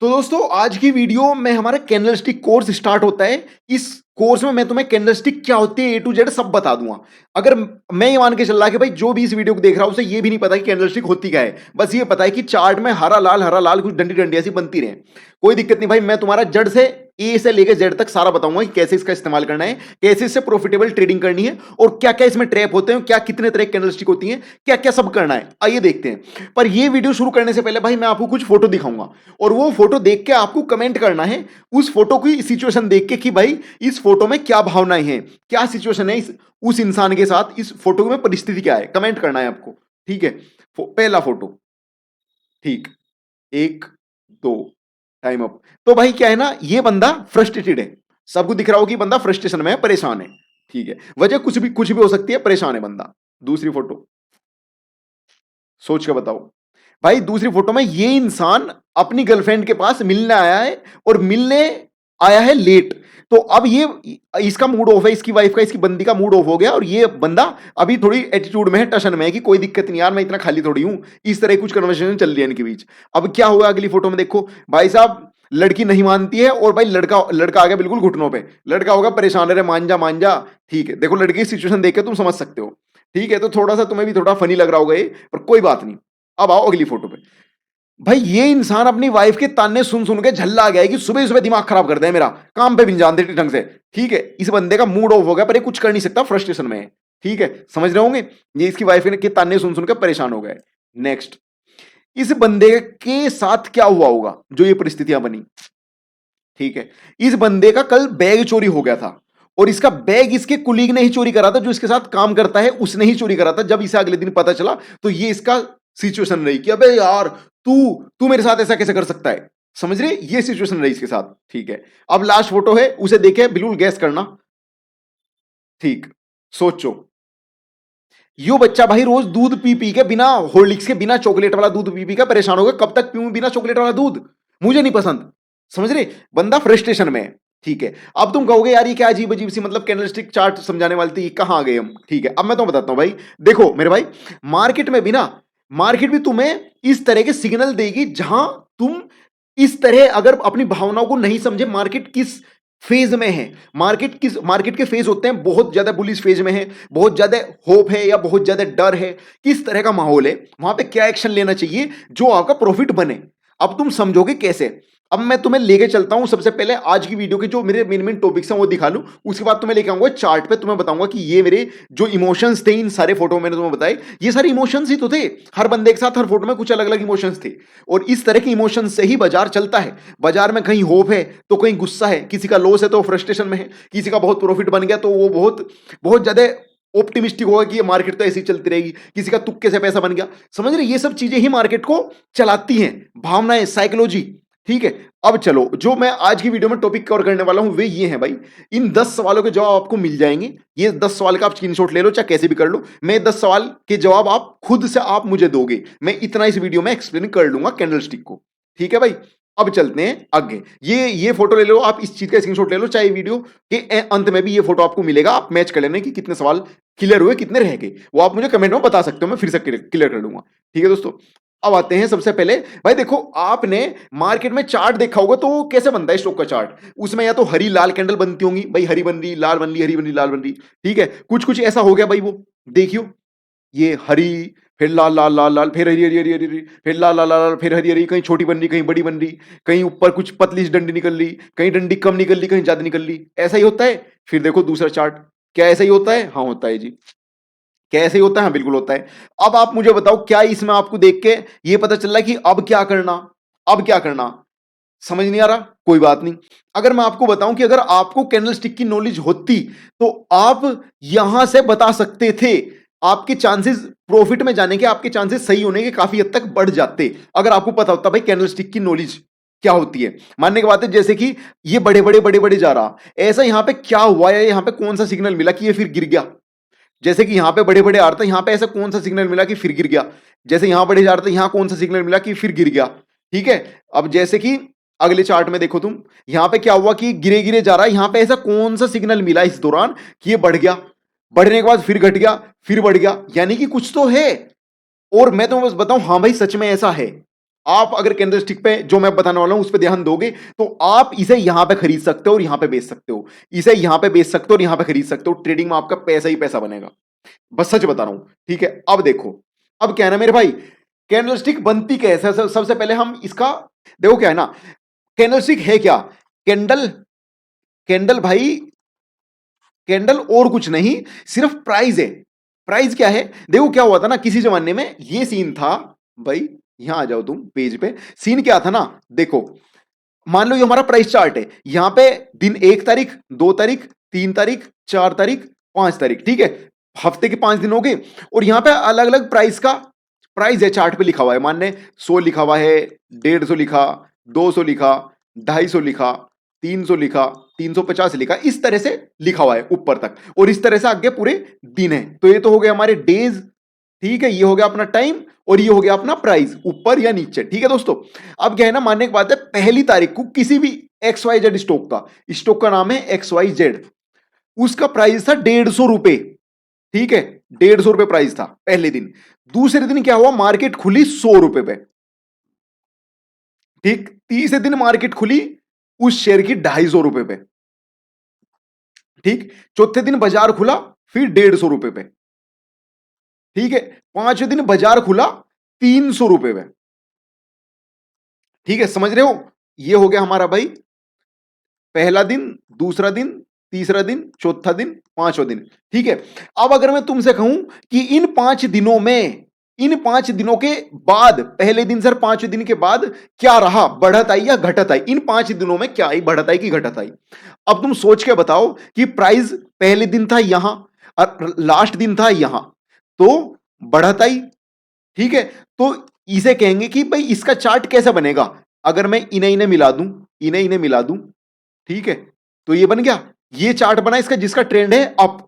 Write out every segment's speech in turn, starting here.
तो दोस्तों आज की वीडियो में हमारा कैंडलस्टिक कोर्स स्टार्ट होता है। इस कोर्स में मैं तुम्हें कैंडलस्टिक क्या होती है ए टू जेड सब बता दूंगा। अगर मैं ये मान के चल रहा कि भाई जो भी इस वीडियो को देख रहा है उसे ये भी नहीं पता कि कैंडलस्टिक होती क्या है, बस ये पता है कि चार्ट में हरा लाल कुछ डंडी डंडी ऐसी बनती रहे, कोई दिक्कत नहीं भाई। मैं तुम्हारा जड़ से ए से लेकर जेड तक सारा बताऊंगा कि कैसे इसका इस्तेमाल करना है, कैसे इससे प्रॉफिटेबल ट्रेडिंग करनी है और क्या क्या इसमें ट्रैप होते हैं, क्या कितने तरह की कैंडलस्टिक होती हैं, क्या क्या सब करना है। आइए देखते हैं। पर ये वीडियो शुरू करने से पहले भाई मैं आपको कुछ फोटो दिखाऊंगा और वो फोटो देख के आपको कमेंट करना है उस फोटो की सिचुएशन देख के कि भाई इस फोटो में क्या भावनाएं हैं, क्या सिचुएशन है उस इंसान के साथ, इस फोटो में परिस्थिति क्या है, कमेंट करना है आपको। ठीक है। पहला फोटो। ठीक। एक, दो, टाइम अप। तो भाई क्या है ना, ये बंदा फ्रस्ट्रेटेड है। सबको दिख रहा हो कि बंदा फ्रस्ट्रेशन में है, परेशान है। ठीक है, वजह कुछ भी हो सकती है, परेशान है बंदा। दूसरी फोटो सोच के बताओ। भाई दूसरी फोटो में ये इंसान अपनी गर्लफ्रेंड के पास मिलने आया है और मिलने आया है लेट। तो अब ये इसका मूड ऑफ है, इसकी वाइफ का, इसकी बंदी का मूड ऑफ हो गया और ये बंदा अभी थोड़ी एटीट्यूड में है, टशन में है कि कोई दिक्कत नहीं यार, मैं इतना खाली थोड़ी हूं। इस तरह कुछ कन्वर्सेशन चल रही है इनके बीच। अब क्या हुआ अगली फोटो में देखो भाई साहब, लड़की नहीं मानती है और भाई लड़का लड़का आ गया बिल्कुल घुटनों पे। लड़का होगा परेशान, अरे मान जा मान जा। ठीक है, देखो लड़की की सिचुएशन देख के तुम समझ सकते हो। ठीक है, तो थोड़ा सा तुम्हें भी थोड़ा फनी लग रहा होगा ये, पर कोई बात नहीं। अब आओ अगली फोटो पे। भाई ये इंसान अपनी वाइफ के ताने सुन सुन के झल्ला आ गया है कि सुबह सुबह दिमाग खराब कर दे मेरा, काम पे भी नहीं जानते ढंग से। ठीक है, इस बंदे का मूड ऑफ हो गया पर ये कुछ कर नहीं सकता, फ्रस्ट्रेशन में है। ठीक है, समझ रहे होंगे। ये इसकी वाइफ के ताने सुन सुन के परेशान हो गए। नेक्स्ट, इस बंदे के साथ क्या हुआ होगा जो ये परिस्थितियां बनी। ठीक है, इस बंदे का कल बैग चोरी हो गया था और इसका बैग इसके कुलीग ने ही चोरी करा था, जो इसके साथ काम करता है उसने ही चोरी करा था। जब इसे अगले दिन पता चला तो ये इसका सिचुएशन रही कि अबे यार तू तू मेरे साथ ऐसा कैसे कर सकता है। समझ रहे, ये सिचुएशन रही इसके साथ। ठीक है, अब लास्ट फोटो है, उसे देखे बिल्कुल गैस करना। ठीक, सोचो। यो बच्चा भाई रोज दूध पी पी के, बिना हॉर्लिक्स के, बिना चॉकलेट वाला दूध पी पी के परेशान हो गया। कब तक पीऊं बिना चॉकलेट वाला दूध, मुझे नहीं पसंद। समझ रहे, बंदा फ्रस्ट्रेशन में है। ठीक है, अब तुम कहोगे यार ये क्या अजीब अजीब सी, मतलब कैंडलस्टिक चार्ट समझाने वाली थी, कहां आ गए हम। ठीक है, अब मैं तुम्हें बताता हूं भाई। देखो मेरे भाई, मार्केट में भी ना, मार्केट भी तुम्हें इस तरह के सिग्नल देगी जहां तुम इस तरह अगर अपनी भावनाओं को नहीं समझे, मार्केट किस फेज में है, मार्केट के फेज होते हैं, बहुत ज्यादा बुलिश फेज में है, बहुत ज्यादा होप है या बहुत ज्यादा डर है, किस तरह का माहौल है, वहां पे क्या एक्शन लेना चाहिए जो आपका प्रॉफिट बने। अब तुम समझोगे कैसे। अब मैं तुम्हें लेके चलता हूं, सबसे पहले आज की वीडियो के जो मेरे मेन मेन टॉपिक्स हैं वो दिखा लूं, उसके बाद तुम्हें लेके आऊंगा चार्ट पे, तुम्हें बताऊंगा कि ये मेरे जो इमोशंस थे इन सारे फोटो में मैंने तुम्हें बताए, ये सारे इमोशंस ही तो थे। हर बंदे के साथ हर फोटो में कुछ अलग अलग इमोशंस थे और इस तरह के इमोशंस से ही बाजार चलता है। बाजार में कहीं होप है तो कहीं गुस्सा है, किसी का लॉस है तो फ्रस्ट्रेशन में है, किसी का बहुत प्रॉफिट बन गया तो वो बहुत बहुत ज्यादा ऑप्टिमिस्टिक होगा कि ये मार्केट तो ऐसी चलती रहेगी, किसी का तुक्के से पैसा बन गया। समझ रहे, ये सब चीजें ही मार्केट को चलाती हैं, भावनाएं, साइकोलॉजी। ठीक है, अब चलो जो मैं आज की वीडियो में टॉपिक कवर करने वाला हूं वे ये हैं भाई। इन 10 सवालों के जवाब आपको मिल जाएंगे। ये 10 सवाल का आप स्क्रीनशॉट ले लो, चाहे कैसे भी कर लो। मैं 10 सवाल के जवाब आप खुद से आप मुझे दोगे, मैं इतना इस वीडियो में एक्सप्लेन कर लूंगा कैंडलस्टिक को। ठीक है भाई, अब चलते हैं आगे। ये फोटो ले लो, आप इस चीज का स्क्रीनशॉट ले लो, चाहे वीडियो के अंत में भी ये फोटो आपको मिलेगा। आप मैच कर लेना कि कितने सवाल क्लियर हुए, कितने रह गए, वो आप मुझे कमेंट में बता सकते हो, मैं फिर से क्लियर कर दूंगा। ठीक है दोस्तों, अब आते हैं सबसे पहले। भाई देखो, आपने मार्केट में चार्ट देखा होगा, तो वो कैसे बनता है स्टॉक का चार्ट। उसमें या तो हरी लाल कैंडल बनती होंगी भाई, हरी बन रही, लाल बन रही, हरी बन रही, लाल बन रही। ठीक है, कुछ कुछ ऐसा हो गया भाई, वो देखियो, ये हरी, फिर लाल लाल लाल लाल, फिर हरी हरी हरी हरी हरी, फिर लाल लाल लाल, फिर हरी हरी, कहीं छोटी बन रही, कहीं बड़ी बन रही, कहीं ऊपर कुछ पतली सी डंडी निकल रही, कहीं डंडी कम निकल रही, कहीं ज्यादा निकल रही। ऐसा ही होता है। फिर देखो दूसरा चार्ट, क्या ऐसा ही होता है। हाँ होता है जी। क्या ऐसे ही होता है। हाँ बिल्कुल होता है। अब आप मुझे बताओ, क्या इसमें आपको देख के ये पता चल रहा है कि अब क्या करना, अब क्या करना। समझ नहीं आ रहा, कोई बात नहीं। अगर मैं आपको बताऊं कि अगर आपको कैंडलस्टिक की नॉलेज होती तो आप यहां से बता सकते थे, आपके चांसेस प्रॉफिट में जाने के, आपके चांसेस सही होने के काफी हद तक बढ़ जाते अगर आपको पता होता भाई कैंडलस्टिक की नॉलेज क्या होती है। मानने की बात है, जैसे कि ये बड़े बड़े बड़े बड़े जा रहा, ऐसा यहां पे क्या हुआ है, यहां पे कौन सा सिग्नल मिला कि ये फिर गिर गया। जैसे कि यहां पे बड़े बड़े आ रहा था, यहां पे ऐसा कौन सा सिग्नल मिला कि फिर गिर गया। जैसे यहां बड़े जा रहा था, यहां कौन सा सिग्नल मिला कि फिर गिर गया। ठीक है, अब जैसे कि अगले चार्ट में देखो तुम, यहां पे क्या हुआ कि गिरे गिरे जा रहा है, यहां पे ऐसा कौन सा सिग्नल मिला इस दौरान कि ये बढ़ गया, बढ़ने के बाद फिर घट गया, फिर बढ़ गया, यानी कि कुछ तो है। और मैं तुम्हें बस बताऊं, हाँ भाई सच में ऐसा है। आप अगर कैंडलस्टिक पे जो मैं बताने वाला हूं उस पे ध्यान दोगे तो आप इसे यहां पे खरीद सकते हो और यहां पे बेच सकते हो, इसे यहां पे बेच सकते हो और यहां पे खरीद सकते हो। ट्रेडिंग में आपका पैसा ही पैसा बनेगा, बस सच बता रहा हूं। ठीक है, अब देखो, अब क्या है ना मेरे भाई, कैंडलस्टिक बनती कैसे है? सबसे पहले हम इसका देखो क्या है ना, कैंडलस्टिक है क्या? कैंडल, कैंडल भाई, कैंडल और कुछ नहीं, सिर्फ प्राइस है। प्राइस क्या है? देखो क्या हुआ था ना किसी जमाने में, ये सीन था भाई, यहां आ जाओ तुम पेज पे। सीन क्या था ना, देखो, मान लो ये हमारा प्राइस चार्ट है, यहां पे दिन 1 तारीख, 2 तारीख, 3 तारीख, 4 तारीख, 5 तारीख, ठीक है, हफ्ते के 5 दिन हो गए, और यहां पे अलग अलग प्राइस का प्राइस है, चार्ट पे लिखा हुआ है, मान ले 100 लिखा हुआ है, 150 लिखा, 200 लिखा, 250 लिखा, 300 लिखा, 350 लिखा, इस तरह से लिखा हुआ है ऊपर तक, और इस तरह से आगे पूरे दिन है। तो ये तो हो गए हमारे डेज, ठीक है, ये हो गया अपना टाइम, और ये हो गया अपना प्राइस ऊपर या नीचे। ठीक है दोस्तों, अब क्या है ना, मानने की बात है, पहली तारीख को किसी भी एक्स वाई जेड स्टॉक का, स्टॉक का नाम है एक्स वाई जेड, उसका प्राइस था 150 रुपए। ठीक है, 150 रुपए प्राइस था पहले दिन। दूसरे दिन क्या हुआ, मार्केट खुली 100 रुपए पे। ठीक, तीसरे दिन मार्केट खुली उस शेयर की 250 रुपए पे। ठीक, चौथे दिन बाजार खुला फिर 150 रुपए पे। ठीक है, पांचवें दिन बाजार खुला 300 रुपए पे। ठीक है, समझ रहे हो? ये हो गया हमारा भाई पहला दिन, दूसरा दिन, तीसरा दिन, चौथा दिन, पांचवा दिन। ठीक है, अब अगर मैं तुमसे कहूं कि इन 5 दिनों में, इन 5 दिनों के बाद, पहले दिन सर 5 दिन के बाद क्या रहा, बढ़त आई या घटत आई, इन 5 दिनों में क्या आई, बढ़त आई कि घटत आई? अब तुम सोच के बताओ कि प्राइस पहले दिन था यहां और लास्ट दिन था यहां, तो बढ़त आई। ठीक है, तो इसे कहेंगे कि भाई इसका चार्ट कैसे बनेगा, अगर मैं इन्हें इन्हें मिला दूं, इन्हें इन्हें मिला दूं, ठीक है, तो ये बन गया, ये चार्ट बना इसका जिसका ट्रेंड है अप।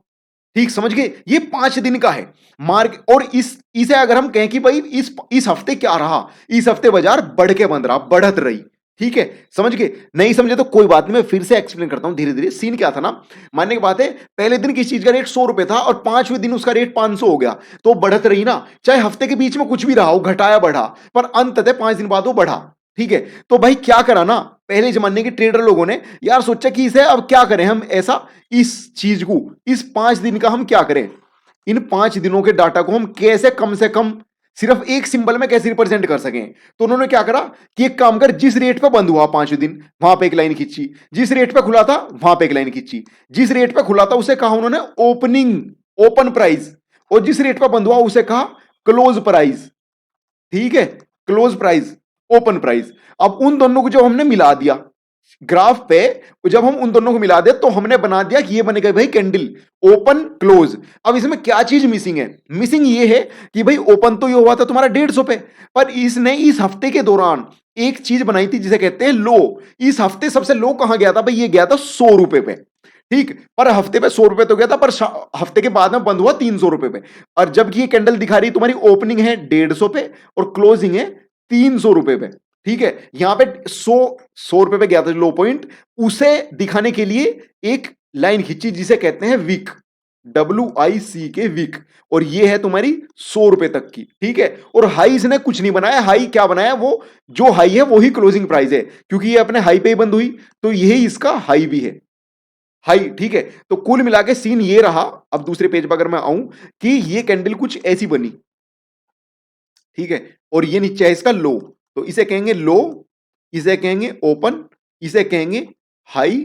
ठीक, समझ गए? ये 5 दिन का है मार्क, और इसे अगर हम कहें कि भाई इस हफ्ते क्या रहा, इस हफ्ते बाजार बढ़ के बंद रहा, बढ़त रही। ठीक है, समझ गए? नहीं समझे तो कोई बात नहीं, मैं फिर से एक्सप्लेन करता हूं धीरे धीरे। सीन क्या था ना, मानने की बात है, पहले दिन किसी चीज का रेट 100 रुपए था और 5वें दिन उसका रेट 500 हो गया, तो बढ़त रही ना, चाहे हफ्ते के बीच में कुछ भी रहा हो, घटाया बढ़ा, पर अंततः 5 दिन बाद वो बढ़ा। ठीक है, तो भाई क्या करा ना, पहले जमाने के ट्रेडर लोगों ने यार सोचा कि इसे अब क्या करें हम ऐसा, इस चीज को, इस 5 दिन का हम क्या करें, इन 5 दिनों के डाटा को हम कैसे कम से कम सिर्फ एक सिंबल में कैसे रिप्रेजेंट कर सकें। तो उन्होंने क्या करा कि एक काम कर, जिस रेट पे बंद हुआ 5 दिन वहां पे एक लाइन खींची, जिस रेट पे खुला था वहां पे एक लाइन खींची, जिस रेट पे खुला था उसे कहा उन्होंने ओपनिंग, ओपन प्राइस, और जिस रेट पे बंद हुआ उसे कहा क्लोज प्राइस। ठीक है, क्लोज प्राइस, ओपन प्राइस। अब उन दोनों को जब हमने मिला दिया ग्राफ पे, जब हम उन दोनों को मिला दे तो हमने बना दिया कि ये बनेगा भाई कैंडल ओपन क्लोज। अब इसमें क्या चीज मिसिंग है? मिसिंग ये है कि भाई ओपन तो ये हुआ था तुम्हारा 150 पे, पर इसने इस हफ्ते के दौरान एक चीज बनाई थी जिसे कहते हैं लो। इस हफ्ते सबसे लो कहां गया था भाई? ये गया था 100 रुपए पे। ठीक, पर हफ्ते पे 100 रुपए तो गया था, पर हफ्ते के बाद में बंद हुआ 300 रुपए पे। और जबकि ये कैंडल दिखा रही तुम्हारी ओपनिंग है 150 पे और क्लोजिंग है 300 रुपए पे। ठीक है, यहां पे 100 रुपए पे गया था लो पॉइंट, उसे दिखाने के लिए एक लाइन खींची जिसे कहते हैं विक, WIC के विक, और ये है तुम्हारी 100 रुपए तक की। ठीक है, और हाई इसने कुछ नहीं बनाया, हाई क्या बनाया, वो जो हाई है वही क्लोजिंग प्राइस है, क्योंकि ये अपने हाई पे ही बंद हुई, तो यही इसका हाई भी है, हाई। ठीक है, तो कुल मिला के सीन ये रहा। अब दूसरे पेज पर अगर मैं आऊं कि ये कैंडल कुछ ऐसी बनी, ठीक है, और ये नीचे है इसका लो, तो इसे कहेंगे लो, इसे कहेंगे ओपन, इसे कहेंगे हाई।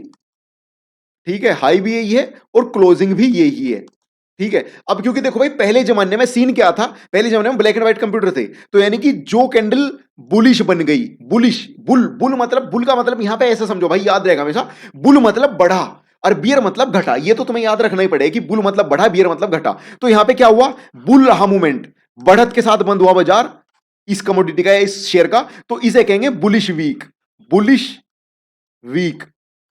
ठीक है, हाई भी यही है और क्लोजिंग भी यही है। ठीक है, अब क्योंकि देखो भाई पहले जमाने में सीन क्या था, पहले जमाने में ब्लैक एंड व्हाइट कंप्यूटर थे, तो यानी कि जो कैंडल बुलिश बन गई, बुलिश, बुल बुल मतलब, बुल का मतलब यहां पे ऐसा समझो भाई, याद रहेगा हमेशा, बुल मतलब बढ़ा और बियर मतलब घटा, ये तो तुम्हें याद रखना ही पड़ेगा कि बुल मतलब बढ़ा, बियर मतलब घटा। तो यहां पे क्या हुआ, बुल रहा मूवमेंट, बढ़त के साथ बंद हुआ बाजार इस कमोडिटी का, इस शेयर का, तो इसे कहेंगे बुलिश वीक, बुलिश वीक।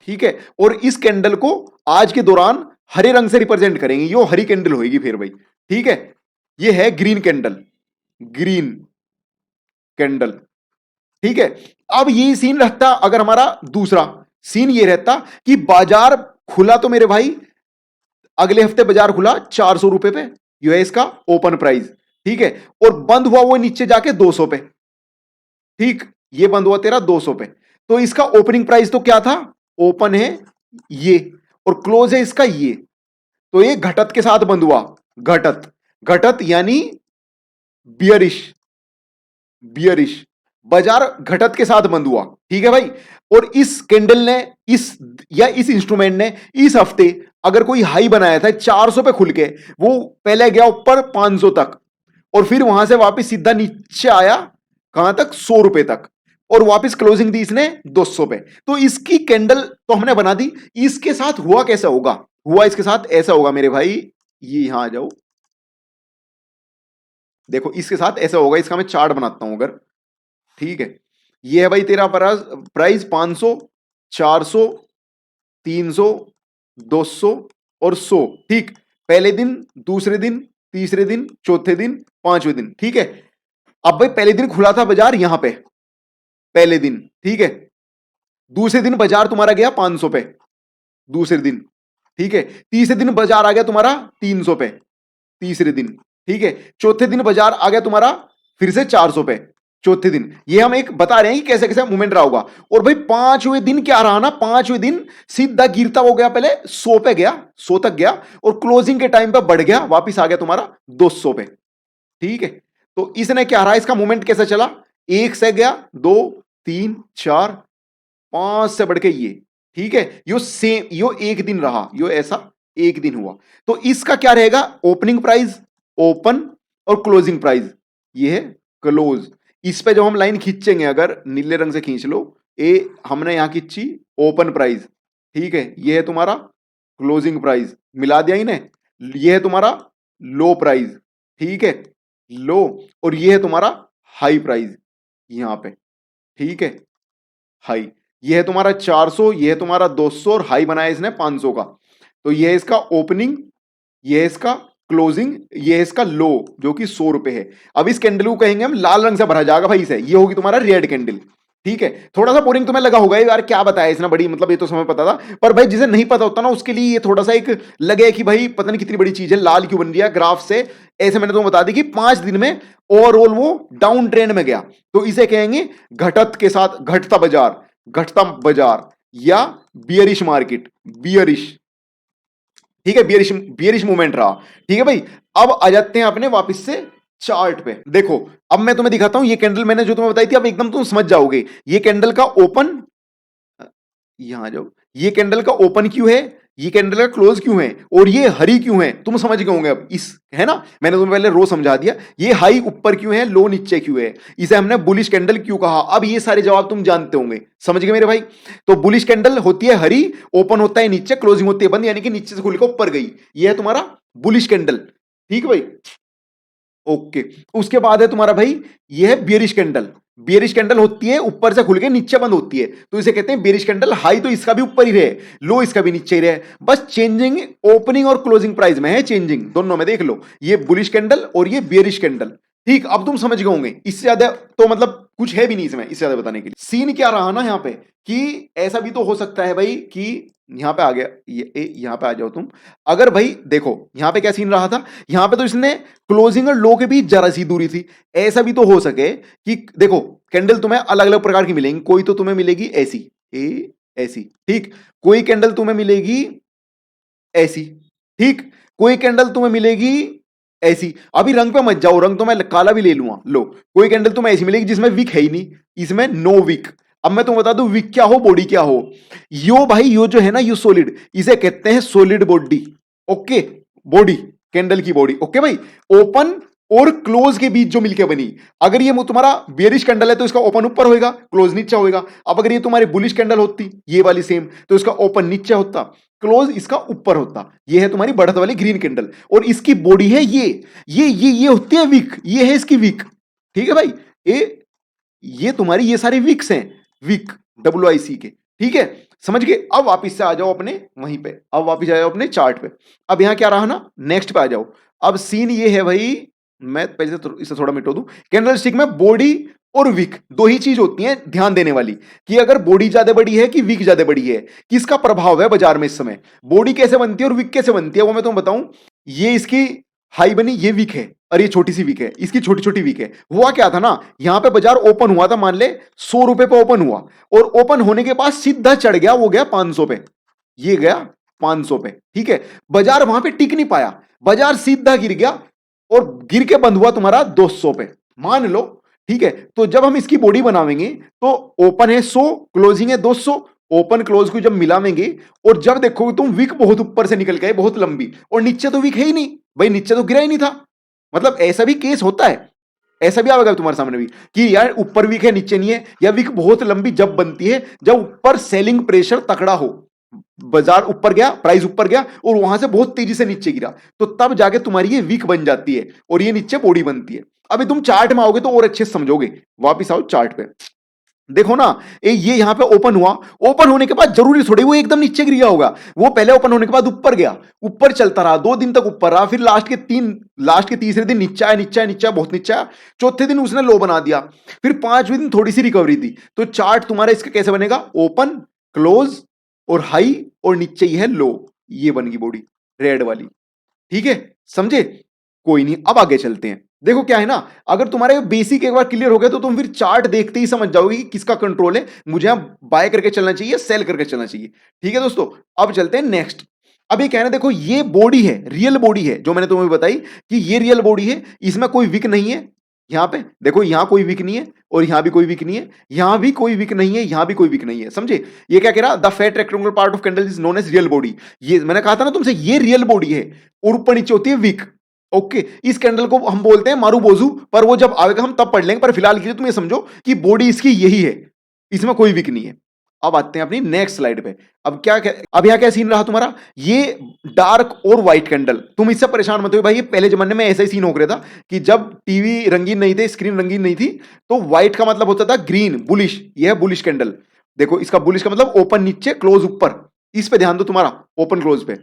ठीक है, और इस कैंडल को आज के दौरान हरे रंग से रिप्रेजेंट करेंगे, यो हरी कैंडल होगी फिर भाई। ठीक है, ये है ग्रीन कैंडल, ग्रीन कैंडल। ठीक है, अब ये सीन रहता अगर हमारा दूसरा सीन ये रहता कि बाजार खुला तो मेरे भाई, अगले हफ्ते बाजार खुला 400 रुपए पे, ये है इसका ओपन प्राइस। ठीक है, और बंद हुआ वो नीचे जाके 200 पे। ठीक, ये बंद हुआ तेरा 200 पे। तो इसका ओपनिंग प्राइस तो क्या था, ओपन है ये और क्लोज है इसका ये, तो ये घटत के साथ बंद हुआ। घटत, घटत यानी बियरिश, बियरिश, बाजार घटत के साथ बंद हुआ। ठीक है भाई, और इस कैंडल ने इस या इस इंस्ट्रूमेंट ने इस हफ्ते अगर कोई हाई बनाया था 400 पे खुल के, वो पहले गया ऊपर 500 तक और फिर वहां से वापस सीधा नीचे आया कहां तक, 100 रुपए तक, और वापस क्लोजिंग दी इसने 200 पे। तो इसकी कैंडल तो हमने बना दी। इसके साथ हुआ कैसा होगा, हुआ इसके साथ ऐसा होगा मेरे भाई, ये यहां आ जाओ, देखो इसके साथ ऐसा होगा, इसका मैं चार्ट बनाता हूं अगर, ठीक है। ये है भाई तेरा प्राइस 500, 400, 300, 200 और 100। ठीक, पहले दिन, दूसरे दिन, तीसरे दिन, चौथे दिन, पांचवें दिन। ठीक है, अब भाई पहले दिन खुला था बाजार यहां पे, पहले दिन, ठीक है। दूसरे दिन बाजार तुम्हारा गया 500 पे, दूसरे दिन, ठीक है। तीसरे दिन बाजार आ गया तुम्हारा 300 पे, तीसरे दिन, ठीक है। चौथे दिन बाजार आ गया तुम्हारा फिर से 400 पे, चौथे दिन। ये हम एक बता रहे हैं कि कैसे कैसे मूवमेंट रहा होगा। और भाई पांचवें दिन क्या रहा ना, पांचवें दिन सीधा गिरता हो गया, पहले 100 पे गया, 100 तक गया और क्लोजिंग के टाइम पे बढ़ गया, वापिस आ गया तुम्हारा 200 पे। ठीक है, तो इसने क्या रहा, इसका मूवमेंट कैसे चला, एक से गया, दो, तीन, चार, पांच से बढ़ के ये। ठीक है, यो सेम, यो एक दिन रहा, यो ऐसा एक दिन हुआ। तो इसका क्या रहेगा, ओपनिंग प्राइस, ओपन, और क्लोजिंग प्राइस ये है क्लोज। इस पे जो हम लाइन खींचेंगे, अगर नीले रंग से खींच लो, ए हमने यहां खींची ओपन प्राइस, ठीक है। ये है तुम्हारा क्लोजिंग प्राइस, मिला दिया इन्हें, ये है तुम्हारा लो प्राइस, ठीक है, लो, और ये है तुम्हारा हाई प्राइस यहां पे, ठीक है, हाई। ये है तुम्हारा 400, ये है तुम्हारा 200 और हाई बनाया इसने 500 का। तो ये है इसका ओपनिंग, ये है इसका क्लोजिंग, ये है इसका लो जो कि 100 रुपए है। अब इस कैंडल को कहेंगे हम लाल रंग से भरा जाएगा भाई इसे, ये होगी तुम्हारा रेड कैंडल। ठीक है, थोड़ा सा बोरिंग तुम्हें लगा होगा यार, क्या बताया इसने बड़ी, मतलब ये तो समय पता था, पर भाई जिसे नहीं पता होता ना उसके लिए ये थोड़ा सा एक लगे कि भाई पता नहीं कितनी बड़ी चीज है, लाल क्यों बन रही है ग्राफ से। ऐसे मैंने तुम्हें बता दी कि 5 दिन में ओवरऑल वो डाउन ट्रेंड में गया, तो इसे कहेंगे घटत के साथ घटता बाजार, घटता बाजार, या बियरिश मार्केट, बियरिश। ठीक है, बियरिश, बियरिश मूवमेंट रहा। ठीक है भाई, अब आ जाते हैं अपने वापस से चार्ट पे। देखो अब मैं तुम्हें दिखाता हूं, ये कैंडल मैंने जो तुम्हें बताई थी, अब एकदम तुम समझ जाओगे। ये कैंडल का ओपन, यहां आ जाओ, ये कैंडल का ओपन क्यों है, ये कैंडल का क्लोज क्यों है, और ये हरी क्यों है, तुम समझ गए होंगे अब इस, है ना, मैंने तुम्हें पहले रो समझा दिया। ये हाई ऊपर क्यों है, लो नीचे क्यों है, इसे हमने बुलिश कैंडल क्यों कहा, अब ये सारे जवाब तुम जानते होंगे, समझ गए मेरे भाई। तो बुलिश कैंडल होती है हरी, ओपन होता है नीचे, क्लोजिंग होती है बंद, यानी कि नीचे से खुल के ऊपर गई, ये है तुम्हारा बुलिश कैंडल। ठीक है भाई, ओके। उसके बाद है तुम्हारा भाई, ये है बियरिश कैंडल। बियरिश कैंडल होती है ऊपर से खुल के नीचे बंद होती है, तो इसे कहते हैं बियरिश कैंडल। हाई तो इसका भी ऊपर ही रहे, लो इसका भी नीचे ही रहे, बस चेंजिंग ओपनिंग और क्लोजिंग प्राइस में है, चेंजिंग दोनों में। देख लो, ये बुलिश कैंडल और ये बियरिश कैंडल। ठीक, अब तुम समझ गए होंगे, इससे ज्यादा तो मतलब कुछ है भी नहीं इसमें, इससे ज्यादा बताने के लिए। सीन क्या रहा ना यहाँ पे, कि ऐसा भी तो हो सकता है भाई कि यहां पे आ गया, ये यहां पे आ जाओ तुम। अगर भाई देखो यहां पे क्या सीन रहा था, यहां पे तो इसने क्लोजिंग और लो के बीच जरा सी दूरी थी। ऐसा भी तो हो सके कि देखो कैंडल तुम्हें अलग अलग प्रकार की मिलेंगी, कोई तो तुम्हें मिलेगी ऐसी, ऐसी, ठीक, कोई कैंडल तुम्हें मिलेगी ऐसी, ठीक, कोई कैंडल तुम्हें मिलेगी ऐसी। अभी रंग पे मत जाओ, रंग तो मैं काला भी ले लूंगा, लो कोई कैंडल तुम्हें ऐसी मिलेगी जिसमें विक है ही नहीं, इसमें नो विक। अब मैं तुम्हें बता दूं विक क्या हो, बॉडी क्या हो। यो भाई, यो जो है ना, यो सॉलिड, इसे कहते हैं solid body. Okay, body, candle की बॉडी। ओके भाई, ओपन और क्लोज के बीच जो मिलके बनी। अगर ये तुम्हारा बेरिश कैंडल है तो इसका ओपन ऊपर होएगा, क्लोज नीचे होएगा। अब अगर ये तुम्हारी बुलिश कैंडल होती, ये वाली सेम, तो इसका ओपन नीचे होता, क्लोज इसका ऊपर होता। ये है तुम्हारी बढ़त वाली ग्रीन कैंडल, और इसकी बॉडी है ये होती है विक, ये है इसकी विक। ठीक है भाई, ये तुम्हारी ये सारी विक्स हैं, विक, WIC के। ठीक है, समझ गए। अब वापिस से आ जाओ अपने वहीं पे, अब वापिस आ जाओ अपने चार्ट पे। अब यहां क्या रहा ना, नेक्स्ट पे आ जाओ। अब सीन ये है भाई, मैं पहले से इसे थोड़ा मिटो दूं। कैंडलस्टिक में बॉडी और विक दो ही चीज होती हैं ध्यान देने वाली, कि अगर बॉडी ज्यादा बड़ी है कि विक ज्यादा बड़ी है, किसका प्रभाव है बाजार में इस समय। बॉडी कैसे बनती है और विक कैसे बनती है वो मैं तुम्हें बताऊं। ये इसकी हाई बनी, ये वीक है और ये छोटी सी वीक है, इसकी छोटी छोटी वीक है। हुआ क्या था ना, यहां पे बाजार ओपन हुआ था, मान ले 100 रुपए पे ओपन हुआ, और ओपन होने के बाद सीधा चढ़ गया, वो गया 500 पे, ये गया 500 पे, ठीक है। बाजार वहां पे टिक नहीं पाया, बाजार सीधा गिर गया, और गिर के बंद हुआ तुम्हारा 200 पे, मान लो, ठीक है। तो जब हम इसकी बॉडी बनावेंगे, तो ओपन है 100, क्लोजिंग है 200, ओपन क्लोज को जब मिलावेंगे, और जब देखोगे तुम विक बहुत ऊपर से निकल के आए, बहुत लंबी, और नीचे तो विक है ही नहीं भाई, नीचे तो गिरा ही नहीं था। मतलब ऐसा भी केस होता है, ऐसा भी आएगा तुम्हारे सामने भी, कि यार ऊपर वीक है नीचे नहीं है, या वीक बहुत लंबी जब बनती है, जब ऊपर सेलिंग प्रेशर तकड़ा हो, बाजार ऊपर गया, प्राइस ऊपर गया, और वहां से बहुत तेजी से नीचे गिरा, तो तब जाके तुम्हारी ये वीक बन जाती है, और ये नीचे बॉडी बनती है। अभी तुम चार्ट में आओगे तो और अच्छे से समझोगे। वापिस आओ चार्ट पे, देखो ना, ये यहां पे ओपन हुआ, ओपन होने के बाद जरूरी थोड़ी वो एकदम नीचे गिर गया होगा, वो पहले ओपन होने के बाद ऊपर गया, ऊपर चलता रहा 2 दिन तक, ऊपर रहा, फिर लास्ट के तीसरे दिन नीचा है, नीचा है, नीचा है, बहुत नीचा है, चौथे दिन उसने लो बना दिया, फिर 5वें दिन थोड़ी सी रिकवरी थी। तो चार्ट तुम्हारा इसका कैसे बनेगा, ओपन, क्लोज, और हाई, और नीचे ही है लो, ये बन गई बॉडी रेड वाली, ठीक है, समझे। कोई नहीं, अब आगे चलते हैं। देखो क्या है ना, अगर तुम्हारे बेसिक एक बार क्लियर हो गया, तो तुम फिर चार्ट देखते ही समझ जाओगे कि किसका कंट्रोल है, मुझे यहां बाय करके चलना चाहिए, सेल करके चलना चाहिए, ठीक है दोस्तों। अब चलते हैं नेक्स्ट। अब ये कहना, देखो ये बॉडी है, रियल बॉडी है, जो मैंने तुम्हें बताई कि ये रियल बॉडी है, इसमें कोई विक नहीं है। यहां पे देखो, यहां कोई विक नहीं है, और यहां भी कोई विक नहीं है, यहां भी कोई विक नहीं है, यहां भी कोई विक नहीं है, समझे। ये क्या कह रहा, the fat rectangular part of candle is known as real body. ये मैंने कहा था ना तुमसे, ये रियल बॉडी है, और ऊपर नीचे होती है विक। ओके, इस कैंडल को हम बोलते हैं मारू बोजू, पर वो जब आएगा हम तब पढ़ लेंगे, पर फिलहाल के लिए तुम ये समझो कि बॉडी इसकी यही है, इसमें कोई विक नहीं है। अब आते हैं अपनी नेक्स्ट स्लाइड पे। अब यहाँ क्या सीन रहा तुम्हारा, ये डार्क और व्हाइट कैंडल, तुम इससे परेशान मत हो भाई, ये पहले जमाने में ऐसा ही सीन हो गया था कि जब टीवी रंगीन नहीं थे, स्क्रीन रंगीन नहीं थी, तो व्हाइट का मतलब होता था ग्रीन, बुलिश, ये है बुलिश कैंडल। देखो इसका बुलिश का मतलब ओपन नीचे, क्लोज ऊपर, इस पे ध्यान दो तुम्हारा, ओपन क्लोज पे,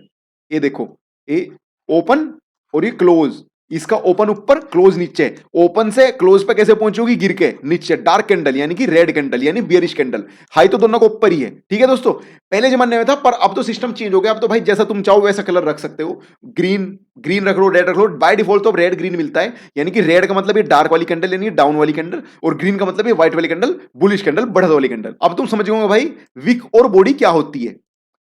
ये देखो, ये ओपन और ये क्लोज, इसका ओपन ऊपर, क्लोज नीचे, ओपन से क्लोज पे कैसे पहुंचोगी, गिर के नीचे, डार्क कैंडल यानी कि रेड कैंडल यानी बियरिश कैंडल। हाई तो दोनों को ऊपर ही है, ठीक है दोस्तों। पहले जमाने में था, पर अब तो सिस्टम चेंज हो गया, अब तो भाई जैसा तुम चाहो वैसा कलर रख सकते हो, ग्रीन ग्रीन रख लो, रेड रख लो, बाय डिफॉल्ट तो अब रेड ग्रीन मिलता है, यानी कि रेड का मतलब ये डार्क वाली कैंडल यानी डाउन वाली कैंडल, और ग्रीन का मतलब ये व्हाइट वाली कैंडल, बुलिश कैंडल, बढ़त वाली कैंडल। अब तुम समझ गए भाई विक और बॉडी क्या होती है,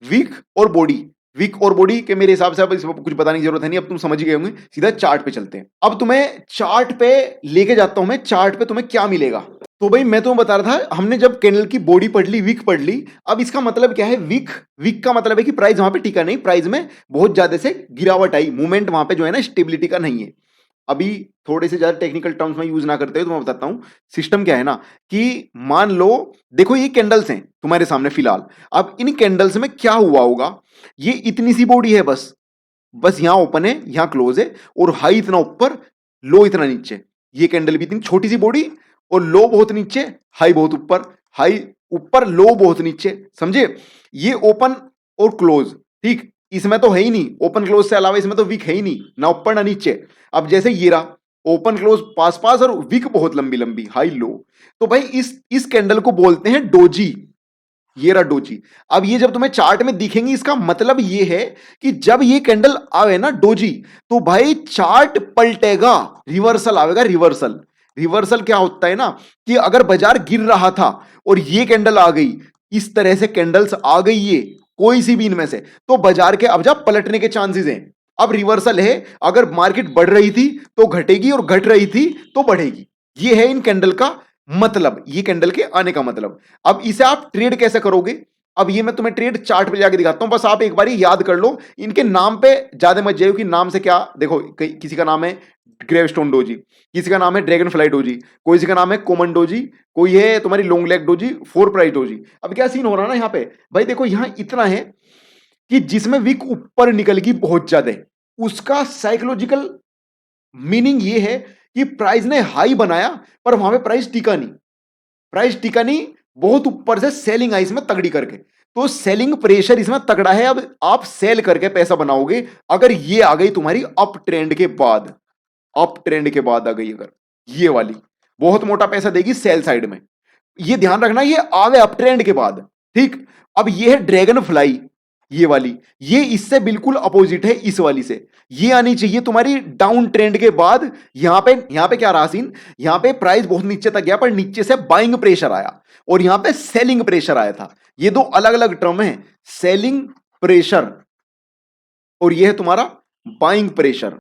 विक और बॉडी, विक और बॉडी के मेरे हिसाब से अब इसमें कुछ बताने की जरूरत है नहीं, अब तुम समझ गए होंगे। सीधा चार्ट पे चलते हैं, अब तुम्हें चार्ट पे लेके जाता हूं मैं, चार्ट पे तुम्हें क्या मिलेगा। तो भाई मैं तुम्हें बता रहा था, हमने जब कैंडल की बॉडी पढ़ ली, विक पढ़ ली, अब इसका मतलब क्या है, विक, विक का मतलब है कि प्राइस वहां पे टिका नहीं, प्राइस में बहुत ज्यादा से गिरावट आई, मूवमेंट वहां पे जो है ना स्टेबिलिटी का नहीं है। अभी थोड़े से ज्यादा टेक्निकल टर्म्स में यूज ना करते हुए तो मैं बताता हूं सिस्टम क्या है ना, कि मान लो, देखो ये कैंडल्स हैं तुम्हारे सामने फिलहाल, अब इन कैंडल्स में क्या हुआ होगा, ये इतनी सी बॉडी है, बस बस यहां ओपन है, यहां क्लोज है, और हाई इतना ऊपर, लो इतना नीचे, ये कैंडल भी इतनी छोटी सी बॉडी, और लो बहुत नीचे, हाई बहुत ऊपर, हाई ऊपर, लो बहुत नीचे, समझे। ये ओपन और क्लोज, ठीक, इसमें तो है ही नहीं, ओपन क्लोज से अलावा इसमें तो वीक है ही नहीं, ना ऊपर ना नीचे। अब जैसे ये रहा, ओपन क्लोज पास पास, और वीक बहुत लंबी लंबी, हाई लो, तो भाई इस कैंडल को बोलते हैं डोजी, ये रहा डोजी। अब ये जब तुम्हें चार्ट में दिखेंगी, इसका मतलब ये है कि जब ये कैंडल आवे ना डोजी, तो भाई चार्ट पलटेगा, रिवर्सल आवेगा, रिवर्सल। रिवर्सल क्या होता है ना, कि अगर बाजार गिर रहा था और ये कैंडल आ गई, इस तरह से कैंडल्स आ गई, ये कोई सी भी इनमें से, तो बाजार के अब जा पलटने के चांसेस हैं। अब रिवर्सल है, अगर मार्केट बढ़ रही थी तो घटेगी, और घट रही थी तो बढ़ेगी, ये है इन कैंडल का मतलब, ये कैंडल के आने का मतलब। अब इसे आप ट्रेड कैसे करोगे, अब ये मैं तुम्हें ट्रेड चार्ट पे जाके दिखाता हूं, बस आप एक बार याद कर लो, इनके नाम पे ज्यादा मत जाइए कि नाम से क्या, देखो किसी का नाम है ग्रेवस्टोन डोजी, किसी का नाम है ड्रैगन फ्लाई डोजी, कोई सी का नाम है कोमन डोजी, कोई है तुम्हारी long leg doji, four price doji. अब क्या सीन हो रहा है ना यहाँ पे, भाई देखो यहां इतना है कि जिसमें विक ऊपर निकल गई बहुत ज्यादा, उसका साइकोलॉजिकल मीनिंग ये है कि प्राइस ने हाई बनाया, पर वहां पे प्राइस टिका नहीं, प्राइस टिका नहीं, बहुत ऊपर से सेलिंग आई इसमें तगड़ी करके, तो सेलिंग प्रेशर इसमें तगड़ा है। अब आप सेल करके पैसा बनाओगे, अगर ये आ गई तुम्हारी अप ट्रेंड के बाद, अप ट्रेंड के बाद आ गई अगर ये वाली, बहुत मोटा पैसा देगी सेल साइड में, ये ध्यान रखना, ये आवे अप ट्रेंड के बाद, ठीक। अब ये है ड्रैगन फ्लाई, ये वाली, ये इससे बिल्कुल अपोजिट है इस वाली से। ये आनी चाहिए तुम्हारी डाउन ट्रेंड के बाद। यहां पे क्या रहा सीन, यहां पे प्राइस बहुत नीचे तक गया पर नीचे से बाइंग प्रेशर आया और यहां पे सेलिंग प्रेशर आया था। ये दो अलग अलग टर्म है, सेलिंग प्रेशर और ये है तुम्हारा बाइंग प्रेशर।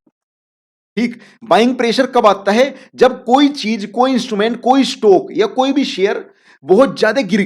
ठीक, बाइंग प्रेशर कब आता है, जब कोई चीज, कोई इंस्ट्रूमेंट, कोई स्टॉक या कोई भी शेयर बहुत ज्यादा गिर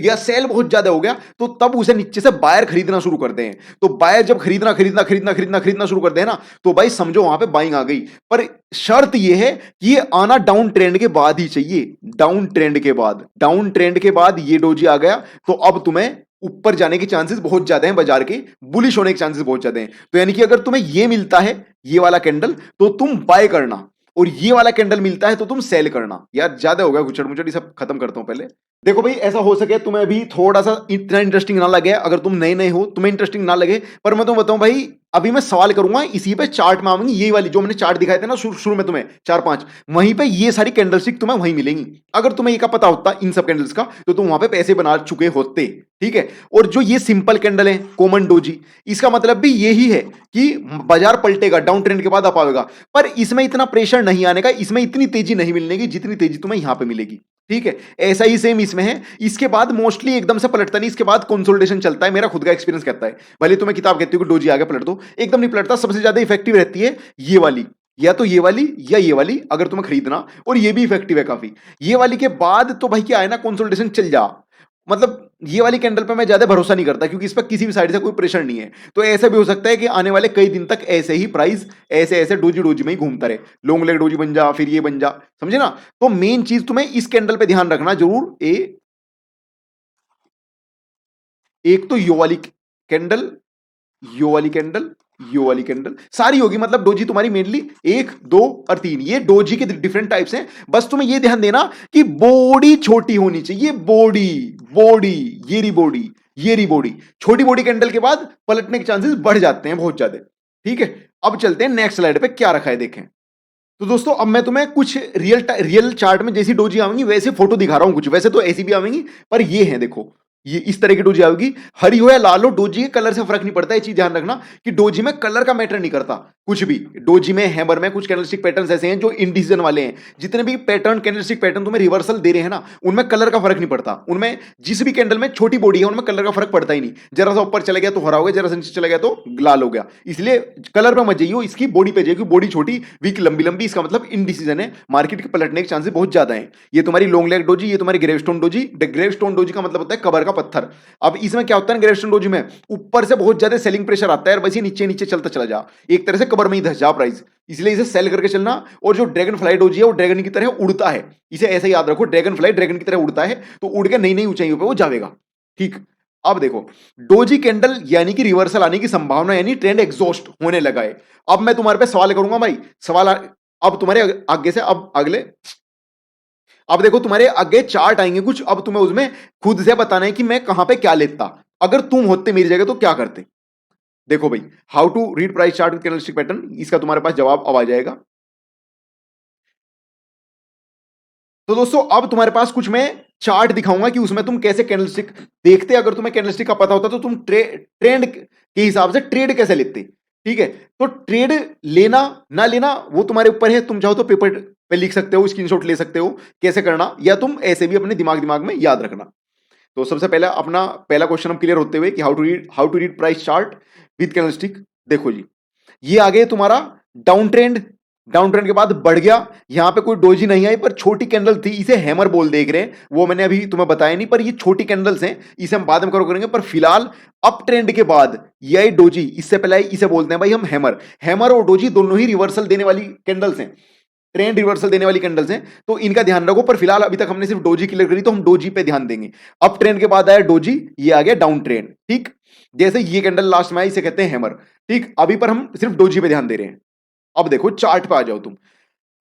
गया, सेल बहुत ज्यादा हो गया, तो तब उसे नीचे से बायर खरीदना शुरू करते हैं। तो बायर जब खरीदना शुरू करते हैं ना, तो भाई समझो वहां पे बाइंग आ गई। पर शर्त यह है कि ये आना डाउन ट्रेंड के बाद ही चाहिए, डाउन ट्रेंड के बाद ये डोजी आ गया, तो अब तुम्हें ऊपर जाने के चांसेस बहुत ज्यादा हैं, बाजार के बुलिश होने के चांसेस बहुत ज्यादा हैं। तो यानी कि अगर तुम्हें ये मिलता है, ये वाला कैंडल, तो तुम बाय करना, और ये वाला कैंडल मिलता है तो तुम सेल करना। यार ज्यादा हो गया गुचड़ मुचड़, ये सब खत्म करता हूं पहले। देखो भाई, ऐसा हो सके तुम्हें अभी थोड़ा सा इतना इंटरेस्टिंग ना लगे, अगर तुम नए नए हो तुम्हें इंटरेस्टिंग ना लगे, पर मैं तुम्हें बताऊं भाई, अभी मैं सवाल करूंगा इसी पे, चार्ट में आऊंगी, ये वाली जो मैंने चार्ट दिखाए थे ना शुरू में तुम्हें चार पांच, वहीं पे ये सारी कैंडलस्टिक तुम्हें वहीं मिलेंगी। अगर तुम्हें ये का पता होता इन सब कैंडल्स का, तो तुम वहां पे पैसे बना चुके होते। ठीक है, और जो ये सिंपल कैंडल है कॉमन डोजी, इसका मतलब भी यही है कि बाजार पलटेगा, डाउन ट्रेंड के बाद अप आएगा, पर इसमें इतना प्रेशर नहीं आने का, इसमें इतनी तेजी नहीं मिलने की जितनी तेजी तुम्हें यहां पे मिलेगी। ठीक है, ऐसा ही सेम इसमें है। इसके बाद मोस्टली एकदम से पलटता नहीं, इसके बाद कंसोलिडेशन चलता है, मेरा खुद का एक्सपीरियंस कहता है। भले तुम्हें किताब कहती हो कि डोजी आगे पलट दो, एकदम नहीं पलटता। सबसे ज्यादा इफेक्टिव रहती है ये वाली, या तो ये वाली या ये वाली, अगर तुम्हें खरीदना, और ये भी इफेक्टिव है काफी। ये वाली के बाद तो भाई क्या है ना, कंसोलिडेशन चल जा, मतलब ये वाली कैंडल पे मैं ज्यादा भरोसा नहीं करता, क्योंकि इस पर किसी भी साइड से कोई प्रेशर नहीं है। तो ऐसा भी हो सकता है कि आने वाले कई दिन तक ऐसे ही प्राइस ऐसे ऐसे डोजी डोजी में ही घूमता रहे, लॉन्ग लेग डोजी बन जा, फिर ये बन जा, समझे ना। तो मेन चीज तुम्हें इस कैंडल पे ध्यान रखना जरूर, एक तो कैंडल यो वाली कैंडल, यो वाली कैंडल सारी होगी, मतलब डोजी तुम्हारी मेनली एक, दो और तीन, ये डोजी के डिफरेंट टाइप्स हैं। बस तुम्हें ये ध्यान देना कि बॉडी छोटी होनी चाहिए, बॉडी बॉडी ये रही बॉडी, ये रही बॉडी। छोटी बॉडी कैंडल के बाद पलटने के चांसेस बढ़ जाते हैं बहुत ज्यादा। ठीक है, अब चलते हैं नेक्स्ट स्लाइड पे क्या रखा है देखें। तो दोस्तों अब मैं तुम्हें कुछ रियल चार्ट में जैसी डोजी आवेंगी वैसे फोटो दिखा रहा हूं, कुछ वैसे तो ऐसी भी आवेंगी, पर ये है देखो, ये इस तरह की डोजी आएगी, हरी हो या लाल हो, डोजी के कलर से फर्क नहीं पड़ता। ये चीज ध्यान रखना कि डोजी में कलर का मैटर नहीं करता कुछ भी। डोजी में, हैमर में कुछ कैंडलस्टिक पैटर्न्स ऐसे हैं जो इंडिसीजन वाले हैं। जितने भी पैटर्न, कैंडलस्टिक पैटर्न तुम्हें रिवर्सल दे रहे हैं ना, उनमें कलर का फर्क नहीं पड़ता। उनमें जिस भी कैंडल में छोटी बॉडी है उनमें कलर का फर्क पड़ता ही नहीं। जरा सा ऊपर चला गया तो हरा हो गया, जरा सा नीचे चला गया तो लाल हो गया। इसलिए कलर पे मत जाइए, इसकी बॉडी पे जाइए। बॉडी छोटी, वीक, लंबी लंबी, इसका मतलब इनडिसीजन है, मार्केट के पलटने के चांसेस बहुत ज्यादा है। ये तुम्हारी लॉन्ग लेग डोजी, ये तुम्हारी ग्रेवस्टोन डोजी। ग्रेवस्टोन डोजी का मतलब होता है कबर का पत्थर। अब इसमें क्या होता है ग्रेवस्टोन डोजी में, ऊपर से बहुत ज्यादा सेलिंग प्रेशर आता है और बस ये नीचे नीचे चलता चला जा, एक तरह से कबर में ही धस जा प्राइस। इसलिए इसे सेल करके चलना। और जो ड्रैगन फ्लाई डोजी है वो ड्रैगन की तरह उड़ता है, इसे ऐसे याद रखो, ड्रैगन फ्लाई ड्रैगन की तरह उड़ता है, तो उड़ के नई नई ऊंचाइयों पे वो जाएगा। ठीक, अब देखो, डोजी कैंडल यानी कि रिवर्सल आने की संभावना, यानी ट्रेंड एग्जॉस्ट होने लगा है। अब मैं तुम्हारे पे सवाल करूंगा भाई, अब तुम्हारे आगे से, अब अगले, अब देखो तुम्हारे आगे चार्ट आएंगे कुछ, अब तुम्हें उसमें खुद से बताना है कि मैं कहां पे क्या लेता। अगर तुम होते मेरी जगह तो क्या करते। देखो भाई, how to read price chart with candlestick pattern, इसका तुम्हारे पास जवाब अब आ जाएगा। तो दोस्तों अब तुम्हारे पास कुछ मैं चार्ट दिखाऊंगा कि उसमें तुम कैसे कैंडलस्टिक देखते। अगर तुम्हें कैंडलस्टिक का पता होता तो तुम ट्रेंड के हिसाब से ट्रेड कैसे लेते। ठीक है, तो ट्रेड लेना ना लेना वो तुम्हारे ऊपर है। तुम चाहो तो पेपर पे लिख सकते हो, स्क्रीनशॉट ले सकते हो कैसे करना, या तुम ऐसे भी अपने दिमाग दिमाग में याद रखना। तो सबसे पहला अपना पहला क्वेश्चन हम क्लियर होते हुए कि how to read price chart with candlestick. देखो जी, ये आगे तुम्हारा डाउन ट्रेंड, डाउन ट्रेंड के बाद बढ़ गया, यहां पे कोई डोजी नहीं आई पर छोटी कैंडल थी, इसे हैमर बोल देख रहे हैं, वो मैंने अभी तुम्हें बताया नहीं, पर ये छोटी कैंडल्स हैं, इसे हम बाद में करो करेंगे। पर फिलहाल अप ट्रेंड के बाद ये आई डोजी, इससे पहले आई, इसे बोलते हैं भाई हम हैमर। हैमर और डोजी दोनों ही रिवर्सल देने वाली कैंडल्स हैं, ट्रेंड रिवर्सल देने वाली कैंडल्स हैं, तो इनका ध्यान रखो। पर फिलहाल अभी तक हमने सिर्फ डोजी क्लियर करी, तो हम डोजी पे ध्यान देंगे। अप ट्रेंड के बाद आया डोजी, ये आ गया डाउन ट्रेंड। ठीक, जैसे ये कैंडल लास्ट में आई, इसे कहते हैं हैमर। ठीक, अभी पर हम सिर्फ डोजी पे ध्यान दे रहे हैं। अब देखो चार्ट पे आ जाओ तुम।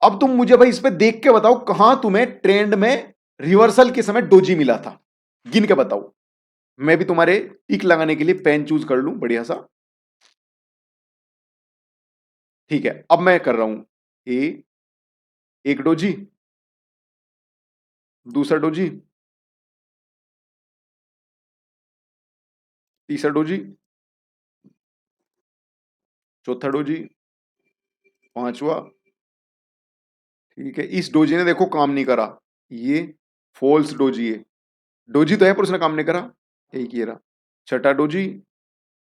अब तुम मुझे भाई इस पे देख के बताओ कहां तुम्हें ट्रेंड में रिवर्सल के समय डोजी मिला था, गिन के बताओ। मैं भी तुम्हारे टिक लगाने के लिए पेन चूज कर लूं बढ़िया सा। ठीक है, अब मैं कर रहा हूं, ए एक डोजी, दूसरा डोजी, तीसरा डोजी, चौथा डोजी, पांचवा, ठीक है। इस डोजी ने देखो काम नहीं करा, ये फॉल्स डोजी है, डोजी तो है पर उसने काम नहीं करा, एक ये रहा। छठा डोजी,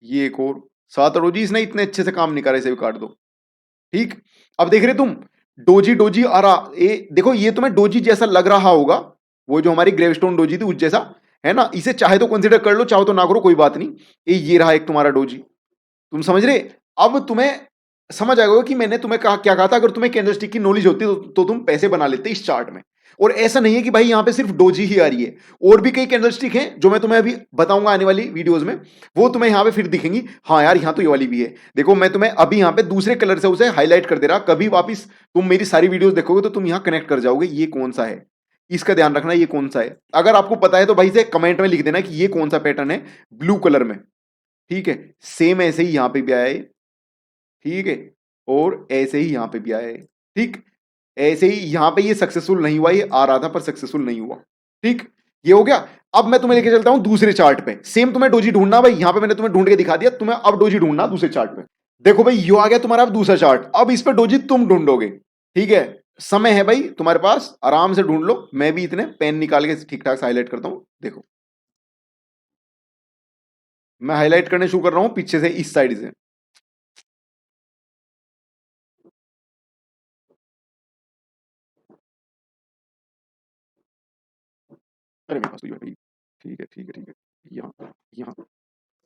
ये एक और। सातवां डोजी, इसने इतने अच्छे से काम नहीं करा, इसे भी काट दो। ठीक, अब देख रहे तुम, डोजी डोजी आ रहा, ये देखो, ये तुम्हें डोजी जैसा लग रहा होगा, वो जो हमारी ग्रेवस्टोन डोजी थी उस जैसा, है ना। इसे चाहे तो कंसीडर कर लो, चाहो तो ना करो, कोई बात नहीं। ये रहा एक तुम्हारा डोजी, तुम समझ रहे। अब तुम्हें समझ आएगा कि मैंने तुम्हें कहा क्या कहा था। अगर तुम्हें कैंडलस्टिक की नॉलेज होती तो तुम पैसे बना लेते इस चार्ट में। और ऐसा नहीं है कि भाई यहां पे सिर्फ डोजी ही आ रही है, और भी कई कैंडलस्टिक हैं जो मैं तुम्हें अभी बताऊंगा आने वाली वीडियोस में, वो तुम्हें यहां पे फिर दिखेंगी। हाँ यार, यहां तो ये वाली भी है। देखो मैं तुम्हें अभी यहां पे दूसरे कलर से उसे हाईलाइट कर दे रहा, कभी वापिस तुम मेरी सारी वीडियोस देखोगे तो तुम यहां कनेक्ट कर जाओगे ये कौन सा है। इसका ध्यान रखना ये कौन सा है। अगर आपको पता है तो भाई से कमेंट में लिख देना कि ये कौन सा पैटर्न है ब्लू कलर में। ठीक है, सेम ऐसे ही यहां पे भी आया है, ठीक है, और ऐसे ही यहां पे भी आया है। ठीक, ऐसे ही यहां पे ये सक्सेसफुल नहीं हुआ, ये आ रहा था पर सक्सेसफुल नहीं हुआ। ठीक, ये हो गया। अब मैं तुम्हें लेके चलता हूं दूसरे चार्ट पे। सेम तुम्हें डोजी ढूंढना भाई, यहां पे मैंने तुम्हें ढूंढ के दिखा दिया, तुम्हें अब डोजी ढूंढना दूसरे चार्ट पे। देखो भाई, यो आ गया तुम्हारा अब दूसरा चार्ट। अब इस पे डोजी तुम ढूंढोगे, ठीक है। समय है भाई तुम्हारे पास, आराम से ढूंढ लो। मैं भी इतने पेन निकाल के ठीक ठाक से हाईलाइट करता हूं। देखो मैं हाईलाइट करने शुरू कर रहा हूं पीछे से, इस साइड से। अरे मेरे पास तो ये है भाई। ठीक है ठीक है ठीक है, यहाँ यहाँ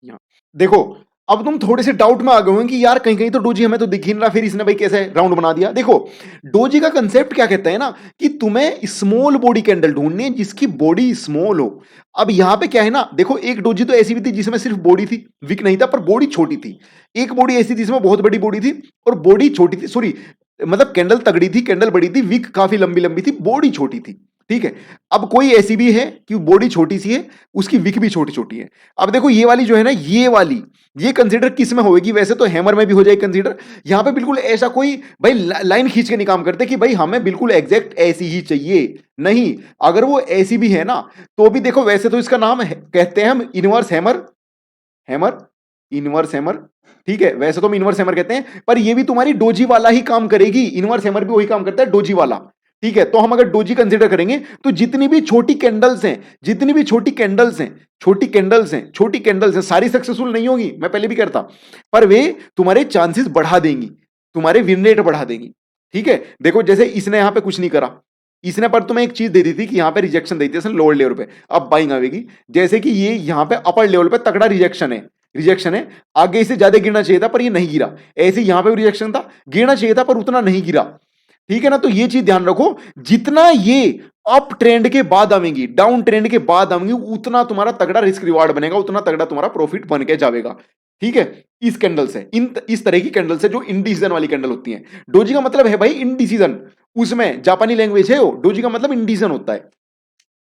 यहाँ देखो। अब तुम थोड़े से डाउट में आ गए होंगे कि यार कहीं कहीं तो डोजी हमें तो दिख ही नहीं रहा, फिर इसने भाई कैसे राउंड बना दिया। देखो डोजी का कंसेप्ट क्या कहता है ना, कि तुम्हें स्मॉल बॉडी कैंडल ढूंढनी है जिसकी बॉडी स्मॉल हो। अब यहां पे क्या है ना, देखो एक डोजी तो ऐसी भी थी जिसमें सिर्फ बॉडी थी, विक नहीं था, पर बॉडी छोटी थी। एक बॉडी ऐसी थी जिसमें बहुत बड़ी बॉडी थी और बॉडी छोटी थी, सॉरी, मतलब कैंडल तगड़ी थी, कैंडल बड़ी थी, विक काफी लंबी लंबी थी, बॉडी छोटी थी। ठीक है, अब कोई ऐसी भी है कि बॉडी छोटी सी है, उसकी विक भी छोटी छोटी है। अब देखो ये वाली जो है ना, ये वाली, ये कंसीडर किस में होगी, वैसे तो हैमर में भी हो जाए कंसीडर। यहां पे बिल्कुल ऐसा कोई भाई लाइन खींच के नहीं काम करते कि भाई हमें बिल्कुल एग्जैक्ट ऐसी ही चाहिए, नहीं। अगर वो ऐसी भी है ना, तो भी देखो वैसे तो इसका नाम है, कहते हैं हम inverse hammer, hammer, inverse hammer. ठीक है, वैसे तो हम इनवर्स हैमर कहते हैं, पर ये भी तुम्हारी डोजी वाला ही काम करेगी। इनवर्स हैमर भी वही काम करता है, डोजी वाला। ठीक है, तो हम अगर डोजी कंसीडर करेंगे तो जितनी भी छोटी कैंडल्स हैं, जितनी भी छोटी कैंडल्स हैं, छोटी कैंडल्स हैं, छोटी कैंडल्स हैं, सारी सक्सेसफुल नहीं होगी, मैं पहले भी करता, पर वे तुम्हारे चांसेस बढ़ा देंगी, तुम्हारे विन रेट बढ़ा देंगी। ठीक है, देखो जैसे इसने यहां पे कुछ नहीं करा, इसने पर तुम्हें एक चीज दे दी थी कि यहां पे रिजेक्शन दी थी इसने लोअर लेवल पे, अब बाइंग आएगी। जैसे कि ये यहां पे अपर लेवल पे तगड़ा रिजेक्शन है, रिजेक्शन है, आगे इसे ज्यादा गिरना चाहिए था पर ये नहीं गिरा। ऐसे यहां पे भी रिजेक्शन था, गिरना चाहिए था पर उतना नहीं गिरा। ठीक है ना, तो ये चीज ध्यान रखो, जितना ये अप ट्रेंड के बाद आवेंगी, डाउन ट्रेंड के बाद आवेंगी, उतना तुम्हारा तगड़ा रिस्क रिवार्ड बनेगा, उतना तगड़ा तुम्हारा प्रॉफिट बन के जाएगा। ठीक है, इस कैंडल से, इस तरह की कैंडल से जो इंडिसीजन वाली कैंडल होती है। डोजी का मतलब है भाई इंडिसीजन, उसमें जापानी लैंग्वेज है वो, डोजी का मतलब इंडिसीजन होता है।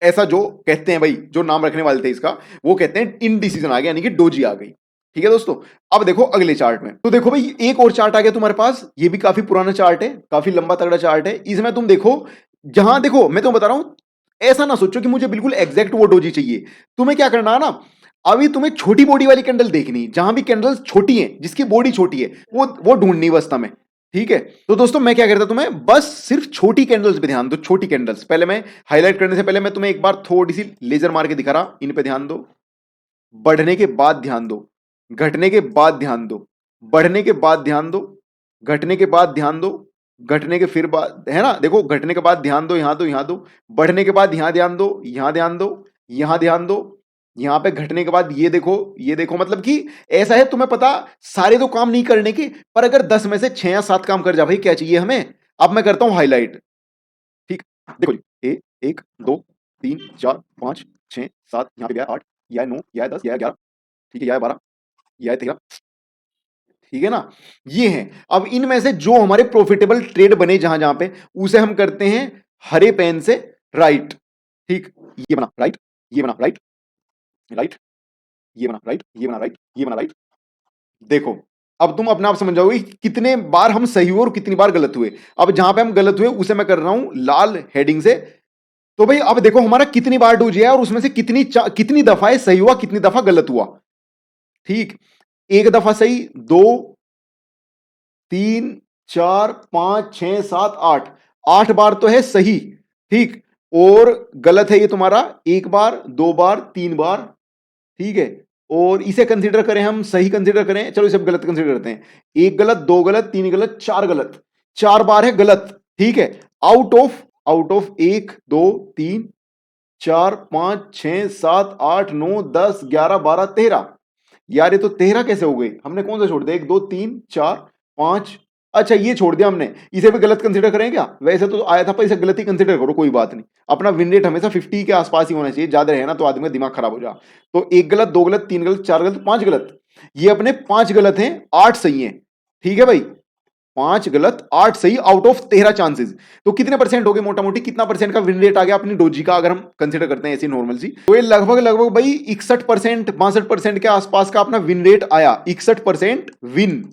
ऐसा जो कहते हैं भाई, जो नाम रखने वाले थे इसका, वो कहते हैं इनडिसीजन आ गया, यानी कि डोजी आ गई। ठीक है दोस्तों, अब देखो अगले चार्ट में, तो देखो भाई एक और चार्ट आ गया तुम्हारे पास, ये भी काफी पुराना चार्ट है, काफी लंबा तगड़ा चार्ट है। इसमें तुम देखो, जहां देखो मैं तुम्हें बता रहा हूं, ऐसा ना सोचो कि मुझे बिल्कुल एग्जैक्ट वो डोजी चाहिए। तुम्हें क्या करना है ना, अभी तुम्हें छोटी बॉडी वाली कैंडल देखनी, जहां भी कैंडल्स छोटी हैं, जिसकी बॉडी छोटी है, वो ढूंढनी बस तुम्हें। ठीक है, तो दोस्तों मैं क्या करता तुम्हें, बस सिर्फ छोटी कैंडल्स पे ध्यान दो, छोटी कैंडल्स। पहले मैं हाईलाइट करने से पहले मैं तुम्हें एक बार थोड़ी सी लेजर मार के दिखा रहा, इन पे ध्यान दो, बढ़ने के बाद ध्यान दो, घटने के बाद ध्यान दो, बढ़ने के बाद ध्यान दो, घटने के बाद ध्यान दो, घटने के फिर बाद, है ना, देखो घटने के बाद ध्यान दो, यहां दो, यहां दो, बढ़ने के बाद यहां ध्यान दो, यहां ध्यान दो, यहां ध्यान दो, यहां पे घटने के बाद ये देखो, ये देखो, मतलब कि ऐसा है, तुम्हें पता सारे तो काम नहीं करने के, पर अगर 10 में से 6 या 7 काम कर जा भाई, क्या चाहिए हमें। अब मैं करता हूं हाईलाइट। ठीक, देखो जी, एक दो तीन चार पांच छह सात, यहाँ पे गया 8, यह 9, यह 10, यह 11, ठीक है, यह 12, यह 13। ठीक है ना, ये है। अब इनमें से जो हमारे प्रॉफिटेबल ट्रेड बने जहां जहां पे, उसे हम करते हैं हरे पेन से राइट। ठीक, ये बना राइट, ये बना राइट, राइट, ये बना राइट, ये बना राइट, ये बना राइट। देखो अब तुम अपने आप समझ जाओगे कि कितने बार हम सही हुए और कितनी बार गलत हुए। अब जहां पे हम गलत हुए उसे मैं कर रहा हूं लाल हेडिंग से। तो भाई अब देखो हमारा कितनी बार डूज है और उसमें से कितनी दफा सही हुआ, कितनी दफा गलत हुआ। ठीक, एक दफा सही, 2 3 4 5 6 7 8, 8 बार तो है सही। ठीक, और गलत है ये तुम्हारा 1 बार, 2 बार, 3 बार। ठीक है, और इसे कंसीडर करें, हम सही कंसीडर करें, चलो इसे गलत कंसीडर करते हैं। एक गलत, दो गलत, तीन गलत, चार गलत, 4 बार है गलत। ठीक है, आउट ऑफ 1 2 3 4 5 6 7 8 9 10 11 12 13। यार ये तो 13 कैसे हो गई, हमने कौन सा छोड़ दिया, 1 2 3 4 5, अच्छा ये छोड़ दिया हमने, इसे भी गलत कंसीडर करें क्या, वैसे तो आया था पर इसे गलत ही कंसीडर करो, कोई बात नहीं। अपना विन रेट हमेशा 50 के आसपास ही होना चाहिए, ज्यादा रहे ना तो आदमी का दिमाग खराब हो जा। तो एक गलत, दो गलत, तीन गलत, चार गलत, पांच गलत, ये अपने 5 गलत हैं, 8 सही हैं। ठीक है भाई, 5 गलत 8 सही आउट ऑफ 13 चांसेस। तो कितने परसेंट हो गए, मोटा मोटी कितना परसेंट का विन रेट आ गया अपनी डोजी का, अगर हम कंसीडर करते हैं ऐसी नॉर्मल सी, तो ये लगभग लगभग भाई 61% 62% के आसपास का अपना विन रेट आया, 61% विन।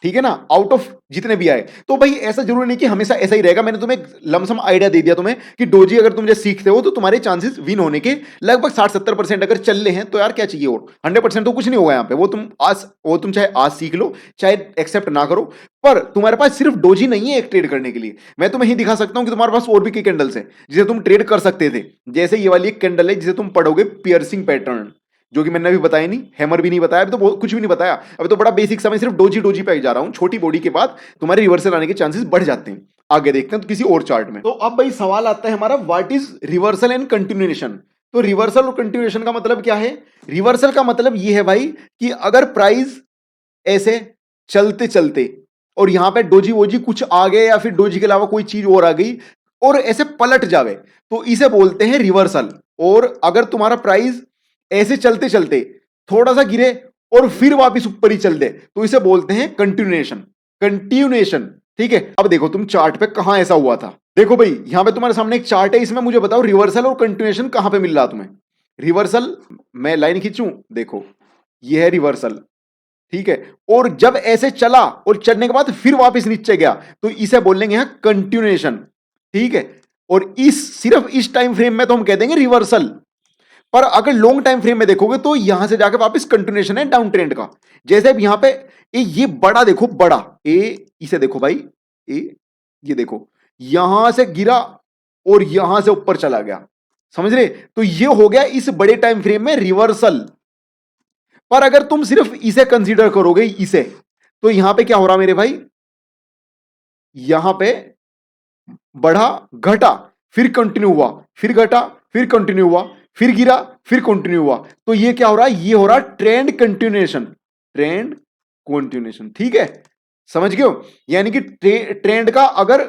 ठीक है ना, आउट ऑफ जितने भी आए। तो भाई ऐसा जरूरी नहीं कि हमेशा ऐसा ही रहेगा, मैंने तुम्हें लमसम आइडिया दे दिया तुम्हें कि डोजी अगर तुम जैसे सीखते हो तो तुम्हारे चांसेस विन होने के लगभग 60-70% अगर चल रहे हैं, तो यार क्या चाहिए, और 100% तो कुछ नहीं होगा यहाँ पे। वो तुम चाहे आज सीख लो, चाहे एक्सेप्ट ना करो, पर तुम्हारे पास सिर्फ डोजी नहीं है एक ट्रेड करने के लिए। मैं तुम्हें ही दिखा सकता हूं कि तुम्हारे पास और भी कई कैंडल्स हैं जिसे तुम ट्रेड कर सकते थे। जैसे ये वाली एक कैंडल है जिसे तुम पढ़ोगे पियर्सिंग पैटर्न, जो कि मैंने अभी बताया नहीं, हैमर भी नहीं बताया, अभी तो कुछ भी नहीं बताया, अभी तो बड़ा बेसिक समय सिर्फ डोजी डोजी पे जा रहा हूं। छोटी बॉडी के बाद तुम्हारे रिवर्सल आने के चांसेस बढ़ जाते हैं। आगे देखते हैं तो किसी और चार्ट में। तो अब भाई सवाल आता है हमारा, what is reversal and continuation. तो रिवर्सल और कंटिन्यूएशन का मतलब क्या है। रिवर्सल का मतलब यह है भाई कि अगर प्राइस ऐसे चलते चलते और यहां पे डोजी वोजी कुछ आ गए, या फिर डोजी के अलावा कोई चीज और आ गई और ऐसे पलट जावे, तो इसे बोलते हैं रिवर्सल। और अगर तुम्हारा प्राइस ऐसे चलते चलते थोड़ा सा गिरे और फिर वापस ऊपर ही चल दे, तो इसे बोलते हैं कंटिन्यूएशन। कंटिन्यूएशन, ठीक है। अब देखो तुम चार्ट पे कहां ऐसा हुआ था, देखो भाई यहां पे तुम्हारे सामने एक चार्ट है, इसमें मुझे बताओ रिवर्सल और कंटिन्यूएशन कहां पे मिल रहा तुम्हें। रिवर्सल, मैं लाइन खींचूं, देखो ये है रिवर्सल, ठीक है। और जब ऐसे चला और चलने के बाद फिर वापस नीचे गया, तो इसे बोलेंगे यहां कंटिन्यूएशन, ठीक है। और सिर्फ इस टाइम फ्रेम में तो हम कह देंगे रिवर्सल, पर अगर लॉन्ग टाइम फ्रेम में देखोगे तो यहां से जाकर वापस कंटिन्यूएशन है डाउन ट्रेंड का। जैसे अब यहां पे ये बड़ा देखो, बड़ा इसे देखो भाई, ये देखो यहां से गिरा और यहां से ऊपर चला गया, समझ रहे। तो ये हो गया इस बड़े टाइम फ्रेम में रिवर्सल। पर अगर तुम सिर्फ इसे कंसीडर करोगे, इसे, तो यहां पे क्या हो रहा मेरे भाई, यहां पे बढ़ा घटा फिर कंटिन्यू हुआ, फिर घटा फिर कंटिन्यू हुआ, फिर गिरा फिर कंटिन्यू हुआ। तो ये क्या हो रहा है, ये हो रहा ट्रेंड कंटिन्यूएशन, ट्रेंड कंटिन्यूएशन, ठीक है। समझ गए हो, यानी कि ट्रेंड का अगर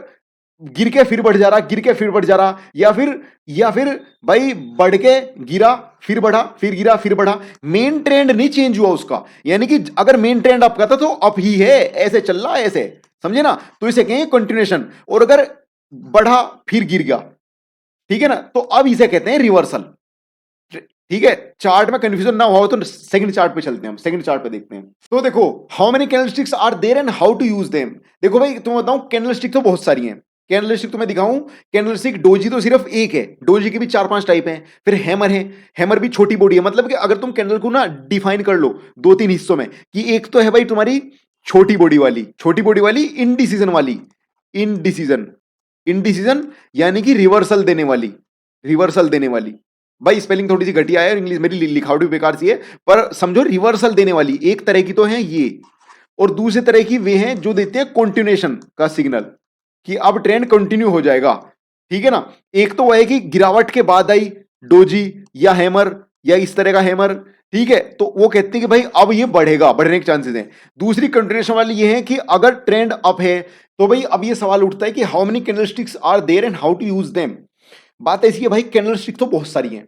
गिर के फिर बढ़ जा रहा, गिर के फिर बढ़ जा रहा, या फिर भाई बढ़ के गिरा फिर बढ़ा, फिर गिरा फिर बढ़ा, मेन ट्रेंड नहीं चेंज हुआ उसका। यानी कि अगर मेन ट्रेंड अप का था तो अप ही है, ऐसे चल रहा है ऐसे, समझे ना, तो इसे कहेंगे कंटिन्यूएशन। और अगर बढ़ा फिर गिर गया, ठीक है ना, तो अब इसे कहते हैं रिवर्सल, ठीक है। चार्ट में कंफ्यूजन ना हो तो सेकंड चार्ट पे चलते हैं, हम सेकंड चार्ट पे देखते हैं। तो देखो how many candlesticks are there and how to use them. देखो भाई तुम्हें बताऊं, कैंडलस्टिक तो बहुत सारी हैं। कैंडलस्टिक तुम्हें दिखाऊं, कैंडलस्टिक डोजी तो सिर्फ एक है, डोजी के भी 4-5 टाइप हैं। फिर हैमर है, हैमर भी छोटी बॉडी है। मतलब कि अगर तुम कैंडल को ना डिफाइन कर लो 2-3 हिस्सों में, कि एक तो है भाई तुम्हारी छोटी बॉडी वाली, छोटी बॉडी वाली इनडिसीजन वाली, इनडिसीजन, इनडिसीजन यानी कि रिवर्सल देने वाली, रिवर्सल देने वाली। भाई स्पेलिंग थोड़ी सी घटिया है, इंग्लिश मेरी लिखावट भी बेकार सी है, पर समझो रिवर्सल देने वाली एक तरह की तो है ये। और दूसरी तरह की वे हैं जो देते हैं कंटिन्यूएशन का सिग्नल, कि अब ट्रेंड कंटिन्यू हो जाएगा, ठीक है ना। एक तो वह है कि गिरावट के बाद आई डोजी या हैमर या इस तरह का हैमर, ठीक है, तो वो कहते हैं कि भाई अब ये बढ़ेगा, बढ़ने के चांसेस हैं। दूसरी कंटिन्यूएशन वाली ये है कि अगर ट्रेंड अप है, तो भाई अब ये सवाल उठता है कि how many candlesticks are there and how to use them. बात ऐसी है भाई, कैंडलस्टिक तो बहुत सारी हैं,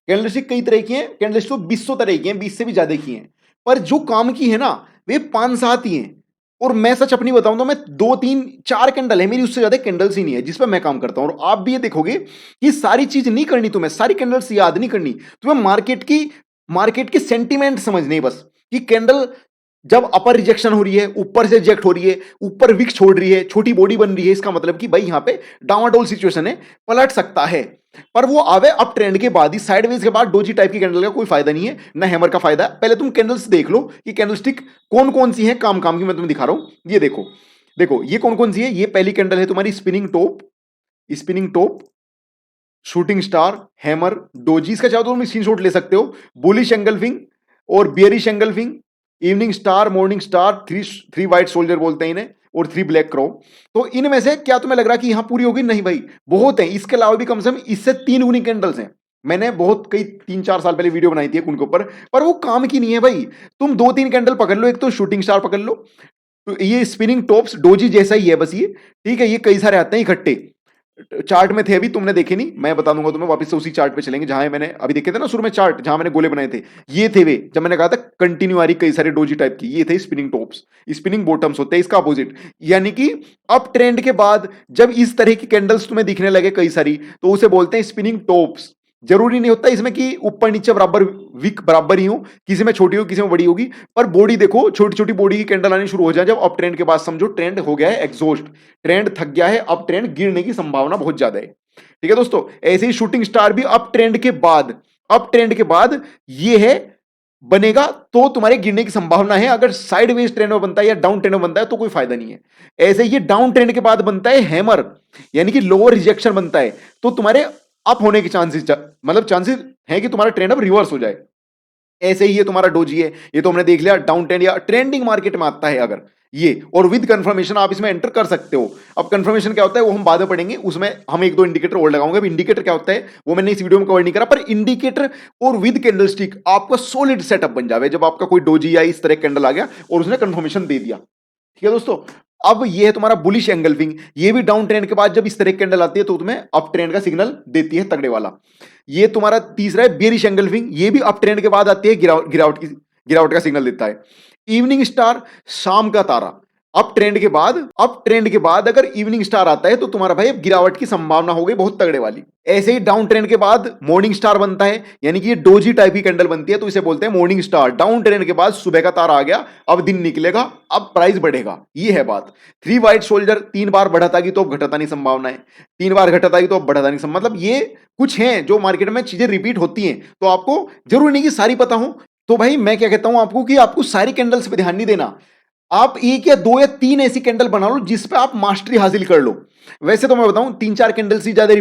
कैंडलस्टिक कई तरह की हैं, कैंडलस्टिक तो 200 तरह की हैं, 20 से भी ज्यादा की हैं, पर जो काम की है ना वे 5-7 ही हैं। और मैं सच अपनी बताऊं तो मैं 2-3-4 कैंडल है मेरी, उससे ज्यादा कैंडल्स ही नहीं है जिस पर मैं काम करता हूं। और आप भी ये देखोगे कि सारी चीज नहीं करनी तुम्हें, सारी कैंडल्स याद नहीं करनी तुम्हें, मार्केट की सेंटीमेंट समझनी है बस, कि कैंडल जब अपर रिजेक्शन हो रही है, ऊपर से रिजेक्ट हो रही है, ऊपर विक छोड़ रही है, छोटी बॉडी बन रही है, इसका मतलब कि भाई यहां पे डावाडोल सिचुएशन है, पलट सकता है। पर वो आवे अप ट्रेंड के बाद ही, साइडवेज के बाद डोजी टाइप की कैंडल का कोई फायदा नहीं है, ना हैमर का फायदा है। पहले तुम कैंडल्स देख लो कि कैंडलस्टिक कौन कौन सी है काम काम की, मैं तुम्हें दिखा रहा हूं। ये देखो, देखो ये कौन कौन सी है। ये पहली कैंडल है तुम्हारी spinning top, spinning top, shooting star, hammer, doji. इसका चाहो तो तुम स्क्रीनशॉट ले सकते हो। बुलिश एंगल्फिंग और bearish engulfing, evening star, morning star, three three white soldier बोलते हैं इन्हें, और थ्री ब्लैक क्रो। तो इनमें से क्या तुम्हें लग रहा है कि यहां पूरी होगी? नहीं भाई, बहुत है। इसके अलावा भी कम से कम इससे 3 गुनी कैंडल्स हैं। मैंने बहुत कई 3-4 साल पहले वीडियो बनाई थी उनके ऊपर, पर वो काम की नहीं है भाई। तुम 2-3 कैंडल पकड़ लो, एक तो शूटिंग स्टार पकड़ लो, तो ये स्पिनिंग टॉप्स डोजी जैसा ही है बस ये, ठीक है। ये कई सारे आते हैं इकट्ठे, चार्ट में थे, अभी तुमने देखे नहीं, मैं बता दूंगा तुम्हें। वापस से उसी चार्ट पे चलेंगे जहां मैंने अभी देखे थे ना शुरू में चार्ट, जहां मैंने गोले बनाए थे। ये थे वे, जब मैंने कहा था कंटिन्यू आ रही कई सारे डोजी टाइप की, ये थे स्पिनिंग टॉप्स। स्पिनिंग बॉटम्स होते हैं इसका अपोजिट, यानी कि अप ट्रेंड के बाद जब इस तरह की कैंडल्स तुम्हें दिखने लगे कई सारी, तो उसे बोलते हैं स्पिनिंग टॉप्स। जरूरी नहीं होता इसमें कि ऊपर नीचे बराबर विक बराबर ही हो, किसी में छोटी हो किसी में बड़ी होगी, पर बॉडी देखो, छोटी छोटी बॉडी की कैंडल आनी शुरू हो जाए जब अप ट्रेंड के बाद, समझो ट्रेंड हो गया है एग्जॉस्ट, ट्रेंड थक गया है, अब ट्रेंड गिरने की संभावना बहुत ज्यादा है। ठीक है दोस्तों, ऐसे ही शूटिंग स्टार भी अप ट्रेंड के बाद, अप ट्रेंड के बाद ये है बनेगा तो तुम्हारे गिरने की संभावना है। अगर साइडवेज ट्रेंड में बनता है या डाउन ट्रेंड में बनता है तो कोई फायदा नहीं है। ऐसे ये डाउन ट्रेंड के बाद बनता है हैमर, यानी कि लोअर रिजेक्शन बनता है, तो तुम्हारे अप होने के चांसेस, मतलब चांसेस है कि तुम्हारा ट्रेंड अब रिवर्स हो जाए। ऐसे ही ये तुम्हारा डोजी है, ये तो हमने देख लिया डाउन ट्रेंड या ट्रेंडिंग मार्केट में आता है अगर ये, और विद कंफर्मेशन आप इसमें एंटर कर सकते हो। अब कंफर्मेशन क्या होता है वो हम बाद में पढ़ेंगे, उसमें हम 1-2 इंडिकेटर और लगाऊंगे। अब इंडिकेटर क्या होता है वो मैंने इस वीडियो में कवर नहीं करा, पर इंडिकेटर और विद कैंडलस्टिक आपका सॉलिड सेटअप बन जावे जब आपका कोई डोजी या इस तरह कैंडल आ गया और उसने कंफर्मेशन दे दिया। ठीक है दोस्तों, अब ये है तुम्हारा बुलिश एंगल्फिंग। ये भी डाउन ट्रेंड के बाद जब इस तरह की कैंडल आती है तो तुम्हें अप ट्रेंड का सिग्नल देती है तगड़े वाला। ये तुम्हारा तीसरा है बेरिश एंगल्फिंग, ये भी अप ट्रेंड के बाद आती है, गिरावट का सिग्नल देता है। इवनिंग स्टार, शाम का तारा, अप ट्रेंड के बाद, अप ट्रेंड के बाद अगर इवनिंग स्टार आता है तो तुम्हारा भाई गिरावट की संभावना हो गई बहुत तगड़े वाली। ऐसे ही डाउन ट्रेंड के बाद मॉर्निंग स्टार बनता है, यानी कि ये डोजी टाइप की कैंडल बनती है तो इसे बोलते हैं मॉर्निंग स्टार। डाउन ट्रेंड के बाद सुबह का तारा आ गया, अब दिन निकलेगा, अब प्राइस बढ़ेगा, ये है बात। थ्री व्हाइट सोल्जर, 3 बार बढ़ता की तो अब घटता नहीं संभावना है, 3 बार घटता की तो अब बढ़ता नहीं संभावना। मतलब ये कुछ है जो मार्केट में चीजें रिपीट होती हैं, तो आपको जरूरी नहीं कि सारी पता हो। तो भाई मैं क्या कहता हूं आपको कि आपको सारी कैंडल्स पे ध्यान नहीं देना, आप 1 या 2 या 3 ऐसी कैंडल बना लो जिस पे आप मास्टरी हासिल कर लो। वैसे तो मैं बताऊं 3-4 कैंडल्स ही ज्यादा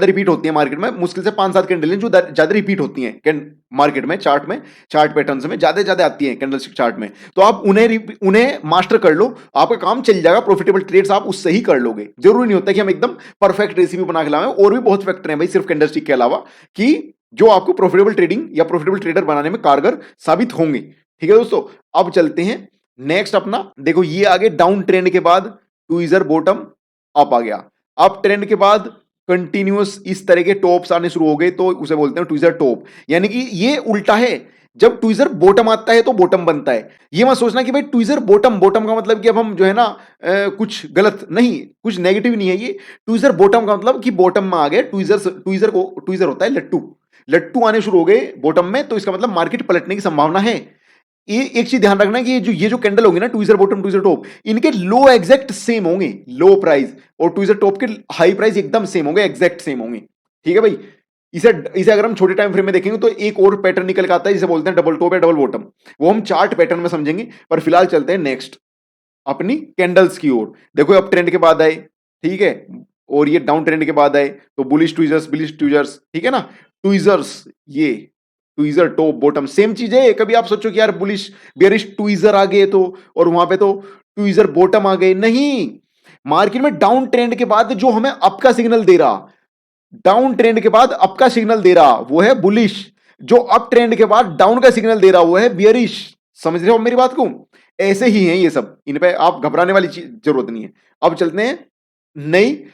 रिपीट होती है मार्केट में, मुश्किल से 5-7 कैंडल हैं जो ज्यादा रिपीट होती हैं मार्केट में, चार्ट पैटर्न्स में ज्यादा आती हैं कैंडल चार्ट में। तो आप उन्हें मास्टर कर लो, आपका काम चल जाएगा, प्रॉफिटेबल ट्रेड्स आप उससे ही कर लोगे। जरूरी नहीं होता कि हम एकदम परफेक्ट रेसिपी बना के लाएं, और भी बहुत फैक्टर हैं भाई सिर्फ कैंडलस्टिक के अलावा कि जो आपको प्रॉफिटेबल ट्रेडिंग या प्रॉफिटेबल ट्रेडर बनाने में कारगर साबित होंगे। ठीक है दोस्तों, अब चलते हैं नेक्स्ट अपना। देखो ये आगे डाउन ट्रेंड के बाद ट्वीजर बॉटम अप आ गया, अप ट्रेंड के बाद कंटिन्यूअस इस तरह के टॉप्स आने शुरू हो गए तो उसे बोलते हैं ट्वीजर टॉप। यानी कि ये उल्टा है, जब ट्वीजर बॉटम आता है तो बॉटम बनता है। ये मत सोचना कि भाई ट्वीजर बॉटम, बॉटम का मतलब कि अब हम जो है ना कुछ गलत नहीं, कुछ नेगेटिव नहीं है ये। ट्वीजर बॉटम का मतलब कि बॉटम में आ गए, ट्वीजर होता है लट्टू, लट्टू आने शुरू हो गए बॉटम में, तो इसका मतलब मार्केट पलटने की संभावना है। ये एक चीज ध्यान रखना कि ये जो कैंडल होंगे ना, ट्वीजर बॉटम ट्वीजर टॉप, इनके लो एग्जैक्ट सेम होंगे, लो प्राइस, और ट्वीजर टॉप के हाई प्राइस एकदम सेम होंगे, एग्जैक्ट सेम होंगे। ठीक है भाई, इसे अगर हम छोटे टाइम फ्रेम में देखेंगे तो एक और पैटर्न निकल के आता है जिसे बोलते हैं डबल टॉप या डबल बॉटम, वो हम चार्ट पैटर्न में समझेंगे। पर फिलहाल चलते हैं नेक्स्ट अपनी कैंडल्स की ओर। देखो अब ट्रेंड के बाद आए, ठीक है, और ये डाउन ट्रेंड के बाद आए तो बुलिश ट्वीजर्स, ठीक है ना, ट्वीजर्स, ये ट्वीजर टॉप बॉटम सेम चीज है। कभी आप सोचो कि यार बुलिश बेरिश ट्वीजर आ गए तो, और वहां पे तो ट्वीजर बॉटम आ गए, नहीं। मार्केट में डाउन ट्रेंड के बाद जो हमें अप का सिग्नल दे रहा, डाउन ट्रेंड के बाद अप का सिग्नल दे रहा वो है बुलिश, जो अप ट्रेंड के बाद डाउन का सिग्नल दे रहा वो है बियरिश। समझ रहे हो मेरी बात को? ऐसे ही है ये सब, इन पे आप घबराने वाली जरूरत नहीं है। अब चलते हैं नई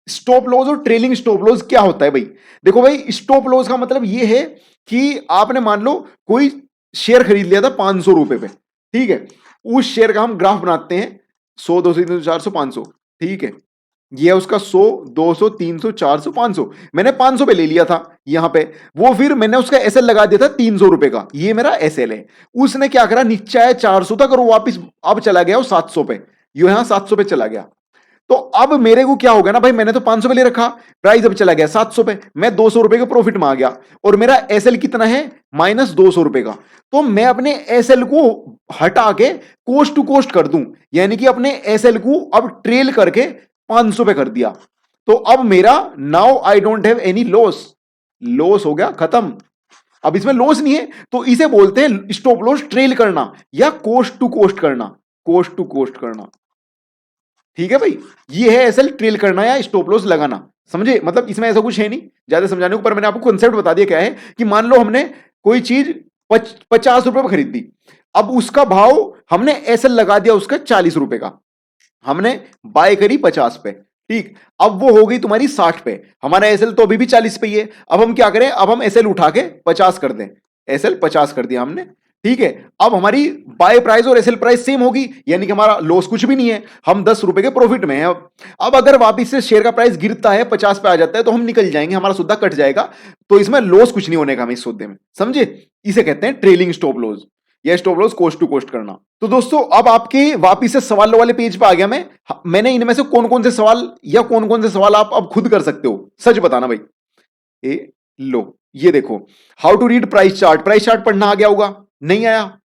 स्टॉप लॉस और ट्रेलिंग स्टॉप लॉस क्या होता है भाई। देखो भाई, स्टॉप लॉस का मतलब ये है कि आपने मान लो कोई शेयर खरीद लिया था 500 रुपए पे, ठीक है, उस शेयर का हम ग्राफ बनाते हैं 100, 200, 300, 400, 500, ठीक है, ये है उसका 100, 200, 300, 400, 500। मैंने 500 पे ले लिया था यहां पे, वो फिर मैंने उसका एसएल लगा दिया था 300 रुपए का, ये मेरा एसएल है। उसने क्या करा, नीचे आया 400 तक और वो वापिस अब चला गया वो 700 पे, यू यहां 700 पे चला गया। तो अब मेरे को क्या हो गया ना भाई, मैंने तो 500 पे ले रखा, प्राइस अब चला गया 700 पे, मैं 200 रुपए के प्रॉफिट में आ गया और मेरा एसएल कितना है, माइनस 200 रुपए का। तो मैं अपने एसएल को हटा के कोस्ट टू कोस्ट कर दूं, यानी कि अपने एसएल को अब ट्रेल करके 500 पे कर दिया। तो अब मेरा now I don't have any loss, loss हो गया खत्म, अब इसमें लॉस नहीं है। तो इसे बोलते हैं स्टॉप लॉस ट्रेल करना या कोस्ट टू कोस्ट करना, कोस्ट टू कोस्ट करना। ठीक है भाई, ये है एसएल ट्रेल करना या स्टॉप लॉस लगाना, समझे? मतलब इसमें ऐसा कुछ है नहीं ज्यादा समझाने को, पर मैंने आपको कॉन्सेप्ट बता दिया क्या है कि मान लो हमने कोई चीज 50 रुपए में खरीद दी, अब उसका भाव हमने एसएल लगा दिया उसका 40 रुपए का, हमने बाय करी 50 पे, ठीक, अब वो हो गई तुम्हारी 60 पे, हमारा एसएल तो अभी भी 40 पे ही है। अब हम क्या करें, अब हम एसएल उठा के 50 कर दें, एसएल 50 कर दिया हमने, ठीक है। अब हमारी बाय प्राइस और एसएल प्राइस सेम होगी, यानी कि हमारा लॉस कुछ भी नहीं है, हम 10 रुपए के प्रॉफिट में हैं। अब अगर वापिस से शेयर का प्राइस गिरता है 50 पे आ जाता है तो हम निकल जाएंगे, हमारा सौदा कट जाएगा, तो इसमें लॉस कुछ नहीं होने का हमें इस सौदे में, समझे? इसे कहते हैं ट्रेलिंग स्टॉप लॉस या stop loss cost to cost करना। तो दोस्तों अब आपके वापिस से सवाल वाले पेज पे आ गया मैं। मैंने इनमें से कौन कौन से सवाल या कौन कौन से सवाल आप अब खुद कर सकते हो, सच बताना भाई। ए लो ये देखो, how to read price chart, price chart पढ़ना आ गया होगा, नहीं आया?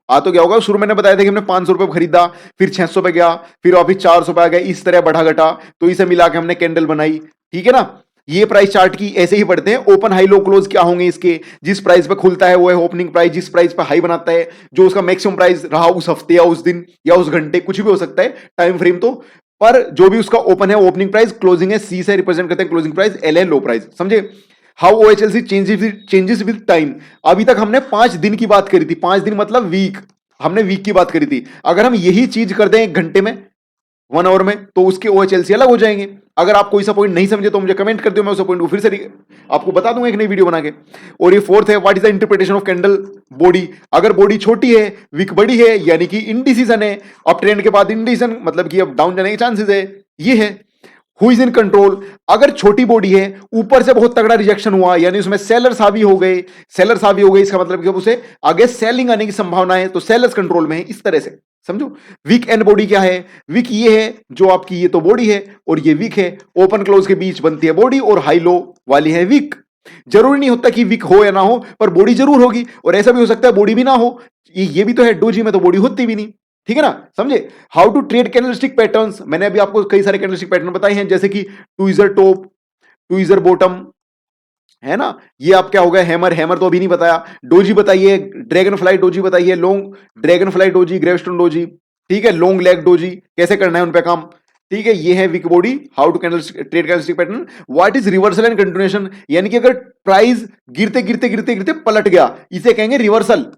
आ तो गया होगा, शुरू मैंने बताया था कि हमने 500 रुपए खरीदा, फिर 600 पे गया, फिर वापिस 400 पे आ गया, इस तरह बढ़ा घटा, तो इसे मिला के हमने कैंडल बनाई, ठीक है ना? ये प्राइस चार्ट की ऐसे ही पढ़ते हैं, ओपन हाई लो क्लोज क्या होंगे इसके, जिस प्राइस पे खुलता है वो है ओपनिंग प्राइस, जिस प्राइस पे हाई बनाता है जो उसका मैक्सिमम प्राइस रहा उस हफ्ते या उस दिन या उस घंटे, कुछ भी हो सकता है टाइम फ्रेम, तो पर जो भी उसका ओपन है ओपनिंग प्राइस, क्लोजिंग है सी से रिप्रेजेंट करते हैं क्लोजिंग प्राइस, एल है लो प्राइस, समझे? हाउ ओएचएलसी चेंजेस विद टाइम, अभी तक हमने 5 दिन की बात करी थी, 5 दिन मतलब वीक, हमने वीक की बात करी थी, अगर हम यही चीज कर दें 1 घंटे में 1 आवर में तो उसके ओएचएलसी अलग हो जाएंगे। अगर आप कोई सा पॉइंट नहीं समझे तो मुझे कमेंट कर दो, मैं उस पॉइंट को फिर से आपको बता दूंगा एक नई वीडियो बना के। और ये फोर्थ है, what is the interpretation of candle body, अगर बॉडी छोटी है वीक बड़ी है यानी कि इनडिसीजन है, अब ट्रेंड के बाद इनडिसीजन मतलब कि अब डाउन जाने के चांसेस है, ये है। हु इज इन कंट्रोल, अगर छोटी बॉडी है ऊपर से बहुत तगड़ा रिजेक्शन हुआ यानी उसमें सेलर्स हावी हो गए, सेलर्स हावी हो गए इसका मतलब कि अब उसे आगे सेलिंग आने की संभावना है, तो सेलर्स कंट्रोल में है, इस तरह से समझो। वीक एंड बॉडी क्या है, वीक ये है जो आपकी ये तो बॉडी है और ये वीक है, ओपन क्लोज के बीच बनती है बॉडी और हाई लो वाली है वीक। जरूरी नहीं होता कि वीक हो या ना हो, पर बॉडी जरूर होगी, और ऐसा भी हो सकता है बॉडी भी ना हो, ये भी तो है, डोजी में तो बॉडी होती भी नहीं, ठीक है ना, समझे? How to trade candlestick patterns, मैंने अभी आपको कई सारे कैंडलस्टिक पैटर्न बताए हैं, जैसे कि ट्विजर टॉप, ट्विजर बॉटम, है ना? ये आप क्या हो गया, हैमर, हैमर तो अभी नहीं बताया, डोजी बताइए, ड्रैगन फ्लाई डोजी बताइए, long dragon fly doji, gravestone doji, ठीक है, लॉन्ग लेग डोजी, कैसे करना है उन पे काम, ठीक है। ये है weak body, how to trade candlestick pattern. What is reversal and continuation, यानी कि अगर प्राइस गिरते गिरते गिरते गिरते पलट गया, इसे कहेंगे रिवर्सल,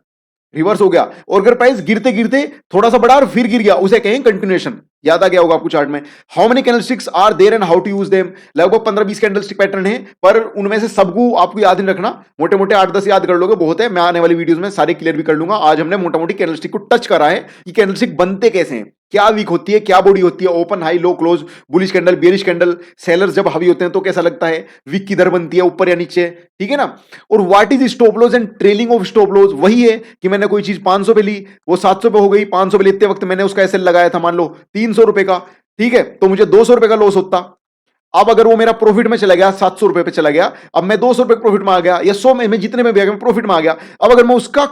रिवर्स हो गया, और अगर प्राइस गिरते गिरते थोड़ा सा बढ़ा और फिर गिर गया उसे कहेंगे कंटिन्यूएशन, याद आ गया होगा आपको चार्ट में। How many candlesticks are there and how to use them, लगभग 15-20 कैंडलस्टिक पैटर्न है, पर उनमें से सबको आपको याद नहीं रखना, मोटे मोटे 8-10 याद कर लोगे बहुत है, मैं आने वाली वीडियोस में सारे क्लियर भी कर लूंगा। आज हमने मोटा मोटी कैंडलस्टिक को टच करा है कि कैंडलस्टिक बनते कैसे हैं, क्या वीक होती है, क्या बॉडी होती है, open high low close, bullish candle bearish candle, sellers जब हावी होते हैं तो कैसा लगता है, वीक किधर बनती है, ऊपर या नीचे, ठीक है ना। और what is stop loss and trailing of stop loss, वही है कि मैंने कोई चीज 500 पे ली, वो 700 पे हो गई, 500 पे लेते वक्त मैंने उसका एसएल लगाया था मान लो 300 रुपए का, ठीक है, तो मुझे 200 रुपए का लॉस होता। अब अगर वो मेरा प्रॉफिट में चला गया, 700 रुपए पे चला गया, अब मैं 200 रुपए प्रॉफिट में आ गया, या 100 में, जितने में भी आ गया मैं प्रॉफिट में आ गया, अब अगर मैं उसका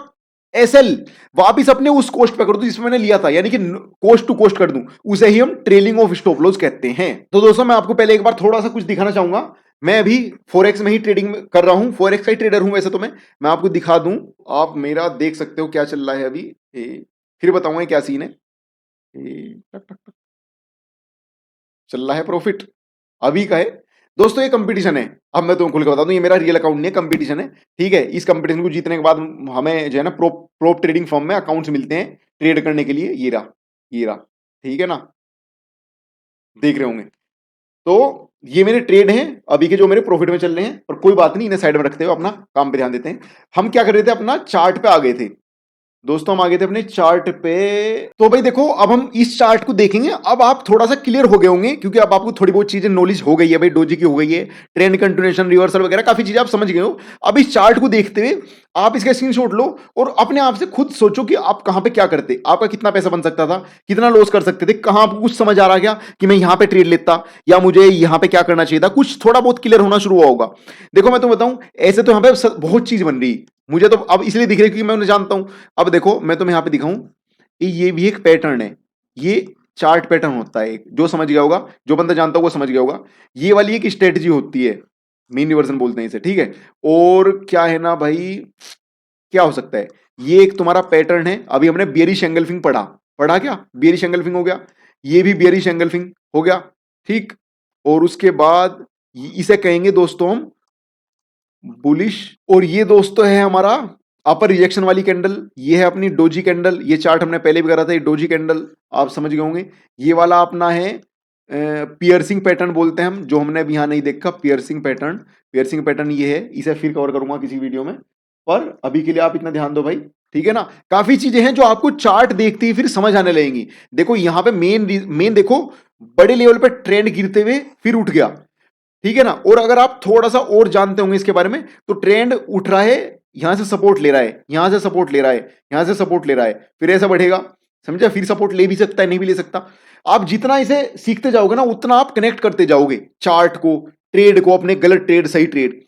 एसएल वापिस अपने उस कोस्ट पे कर दूं जिसमें मैंने लिया था, यानी कि कोस्ट टू कोस्ट कर दूं, उसे ही हम ट्रेलिंग ऑफ स्टॉप लॉस कहते हैं। तो दोस्तों मैं आपको पहले एक बार थोड़ा सा कुछ दिखाना चाहूंगा, मैं अभी फॉरेक्स में ही ट्रेडिंग कर रहा हूं, फॉरेक्स का ही ट्रेडर हूं वैसे तो मैं आपको दिखा दूं, आप मेरा देख सकते हो क्या चल रहा है अभी, फिर बताऊंगा क्या सीन है। चल रहा है प्रॉफिट अभी का है दोस्तों, ये कंपटीशन है, अब मैं तुमको खुल के बता दूं, ये मेरा रियल अकाउंट नहीं है, कंपटीशन है, ठीक है। इस कंपटीशन को जीतने के बाद हमें जो है ना प्रोप ट्रेडिंग फर्म में अकाउंट्स मिलते हैं ट्रेड करने के लिए, ये रहा, ठीक है ना, देख रहे होंगे। तो ये मेरे ट्रेड हैं अभी के जो मेरे प्रॉफिट में चल रहे हैं, पर कोई बात नहीं, इन्हें साइड में रखते हुए अपना काम पे ध्यान देते हैं। हम क्या कर रहे थे, अपना चार्ट पे आ गए थे दोस्तों, हम आ गए थे अपने चार्ट पे। तो भाई देखो, अब हम इस चार्ट को देखेंगे, अब आप थोड़ा सा क्लियर हो गए होंगे क्योंकि अब आपको थोड़ी बहुत चीजें नॉलेज हो गई है भाई, डोजी की हो गई है, ट्रेंड कंटिन्यूएशन रिवर्सल वगैरह काफी चीजें आप समझ गए हो। अब इस चार्ट को देखते हुए आप इसका स्क्रीनशॉट लो और अपने आप से खुद सोचो कि आप कहां पे क्या करते, आपका कितना पैसा बन सकता था, कितना लॉस कर सकते थे, कहां आपको कुछ समझ आ रहा क्या कि मैं यहां पे ट्रेड लेता या मुझे यहां पे क्या करना चाहिए था, कुछ थोड़ा बहुत क्लियर होना शुरू हुआ होगा। देखो मैं तुम्हें बताऊं, ऐसे तो यहां पे बहुत चीज बन रही, मुझे तो अब इसलिए दिख रही है क्योंकि मैं उन्हें जानता हूं। अब देखो मैं तुम्हें यहां पे दिखाऊं, ये भी एक पैटर्न है, ये चार्ट पैटर्न होता है एक, जो समझ गया होगा, जो बंदा जानता होगा वो समझ गया होगा। ये वाली एक स्ट्रेटजी होती है, मेन वर्जन बोलते हैं इसे, ठीक है। और क्या है ना भाई, क्या हो सकता है, ये एक तुम्हारा पैटर्न है। अभी हमने बियरिश एंगल्फिंग पढ़ा, पढ़ा क्या, बियरिश एंगल्फिंग हो गया, ये भी बियरिश एंगल्फिंग हो गया, ठीक। और उसके बाद इसे कहेंगे दोस्तों हम बुलिश। और ये दोस्तों है हमारा अपर रिजेक्शन वाली कैंडल, ये है अपनी डोजी कैंडल, ये चार्ट हमने पहले भी करा था, ये डोजी कैंडल आप समझ गए होंगे। ये वाला अपना है पियर्सिंग पैटर्न बोलते हैं हम, जो हमने अभी यहां नहीं देखा, पियर्सिंग पैटर्न। पियर्सिंग पैटर्न ये है, इसे फिर कवर करूंगा किसी वीडियो में, पर अभी के लिए आप इतना ध्यान दो भाई, ठीक है ना। काफी चीजें हैं जो आपको चार्ट देखते ही फिर समझ आने लगेंगी। देखो यहां पे मेन देखो, बड़े लेवल पे ट्रेंड गिरते हुए फिर उठ गया, ठीक है ना। और अगर आप थोड़ा सा और जानते होंगे इसके बारे में, तो ट्रेंड उठ रहा है, यहां से सपोर्ट ले रहा है, यहां से सपोर्ट ले रहा है, यहां से सपोर्ट ले रहा है, फिर ऐसा बढ़ेगा, समझा, फिर सपोर्ट ले भी सकता है, नहीं भी ले सकता। आप जितना इसे सीखते जाओगे ना, उतना आप कनेक्ट करते जाओगे चार्ट को, ट्रेड को, अपने गलत ट्रेड सही ट्रेड,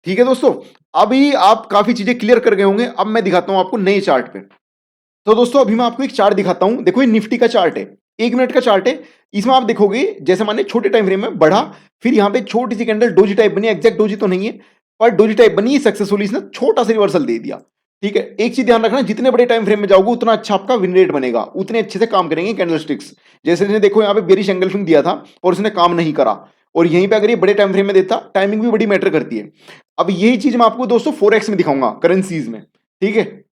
ठीक है दोस्तों। अभी आप काफी चीजें क्लियर कर गए होंगे, अब मैं दिखाता हूं आपको नए चार्ट पे। तो दोस्तों अभी मैं आपको एक चार्ट दिखाता हूं, देखो ये निफ्टी का चार्ट है, 1 मिनट का चार्ट है। इसमें आप देखोगे जैसे मान छोटे टाइम फ्रेम में बढ़ा, फिर यहां पे छोटी सी कैंडल डोजी टाइप बनी, एग्जैक्ट डोजी तो नहीं है पर डोजी टाइप बनी, सक्सेसफुली इसने छोटा सा रिवर्सल दे दिया, ठीक है। एक चीज ध्यान रखना, जितने बड़े टाइम फ्रेम में जाओगे उतना अच्छा आपका विन रेट बनेगा, उतने अच्छे से काम करेंगे कैंडलस्टिक्स। जैसे इसने देखो यहाँ पे बेरिश एंगल्फिंग दिया था और उसने काम नहीं करा, और यहीं पे अगर ये बड़े टाइम फ्रेम में देता, टाइमिंग भी बड़ी मैटर करती है। अब यही चीज मैं आपको दोस्तों फोरेक्स में दिखाऊंगा, करेंसीज में, ठीक है।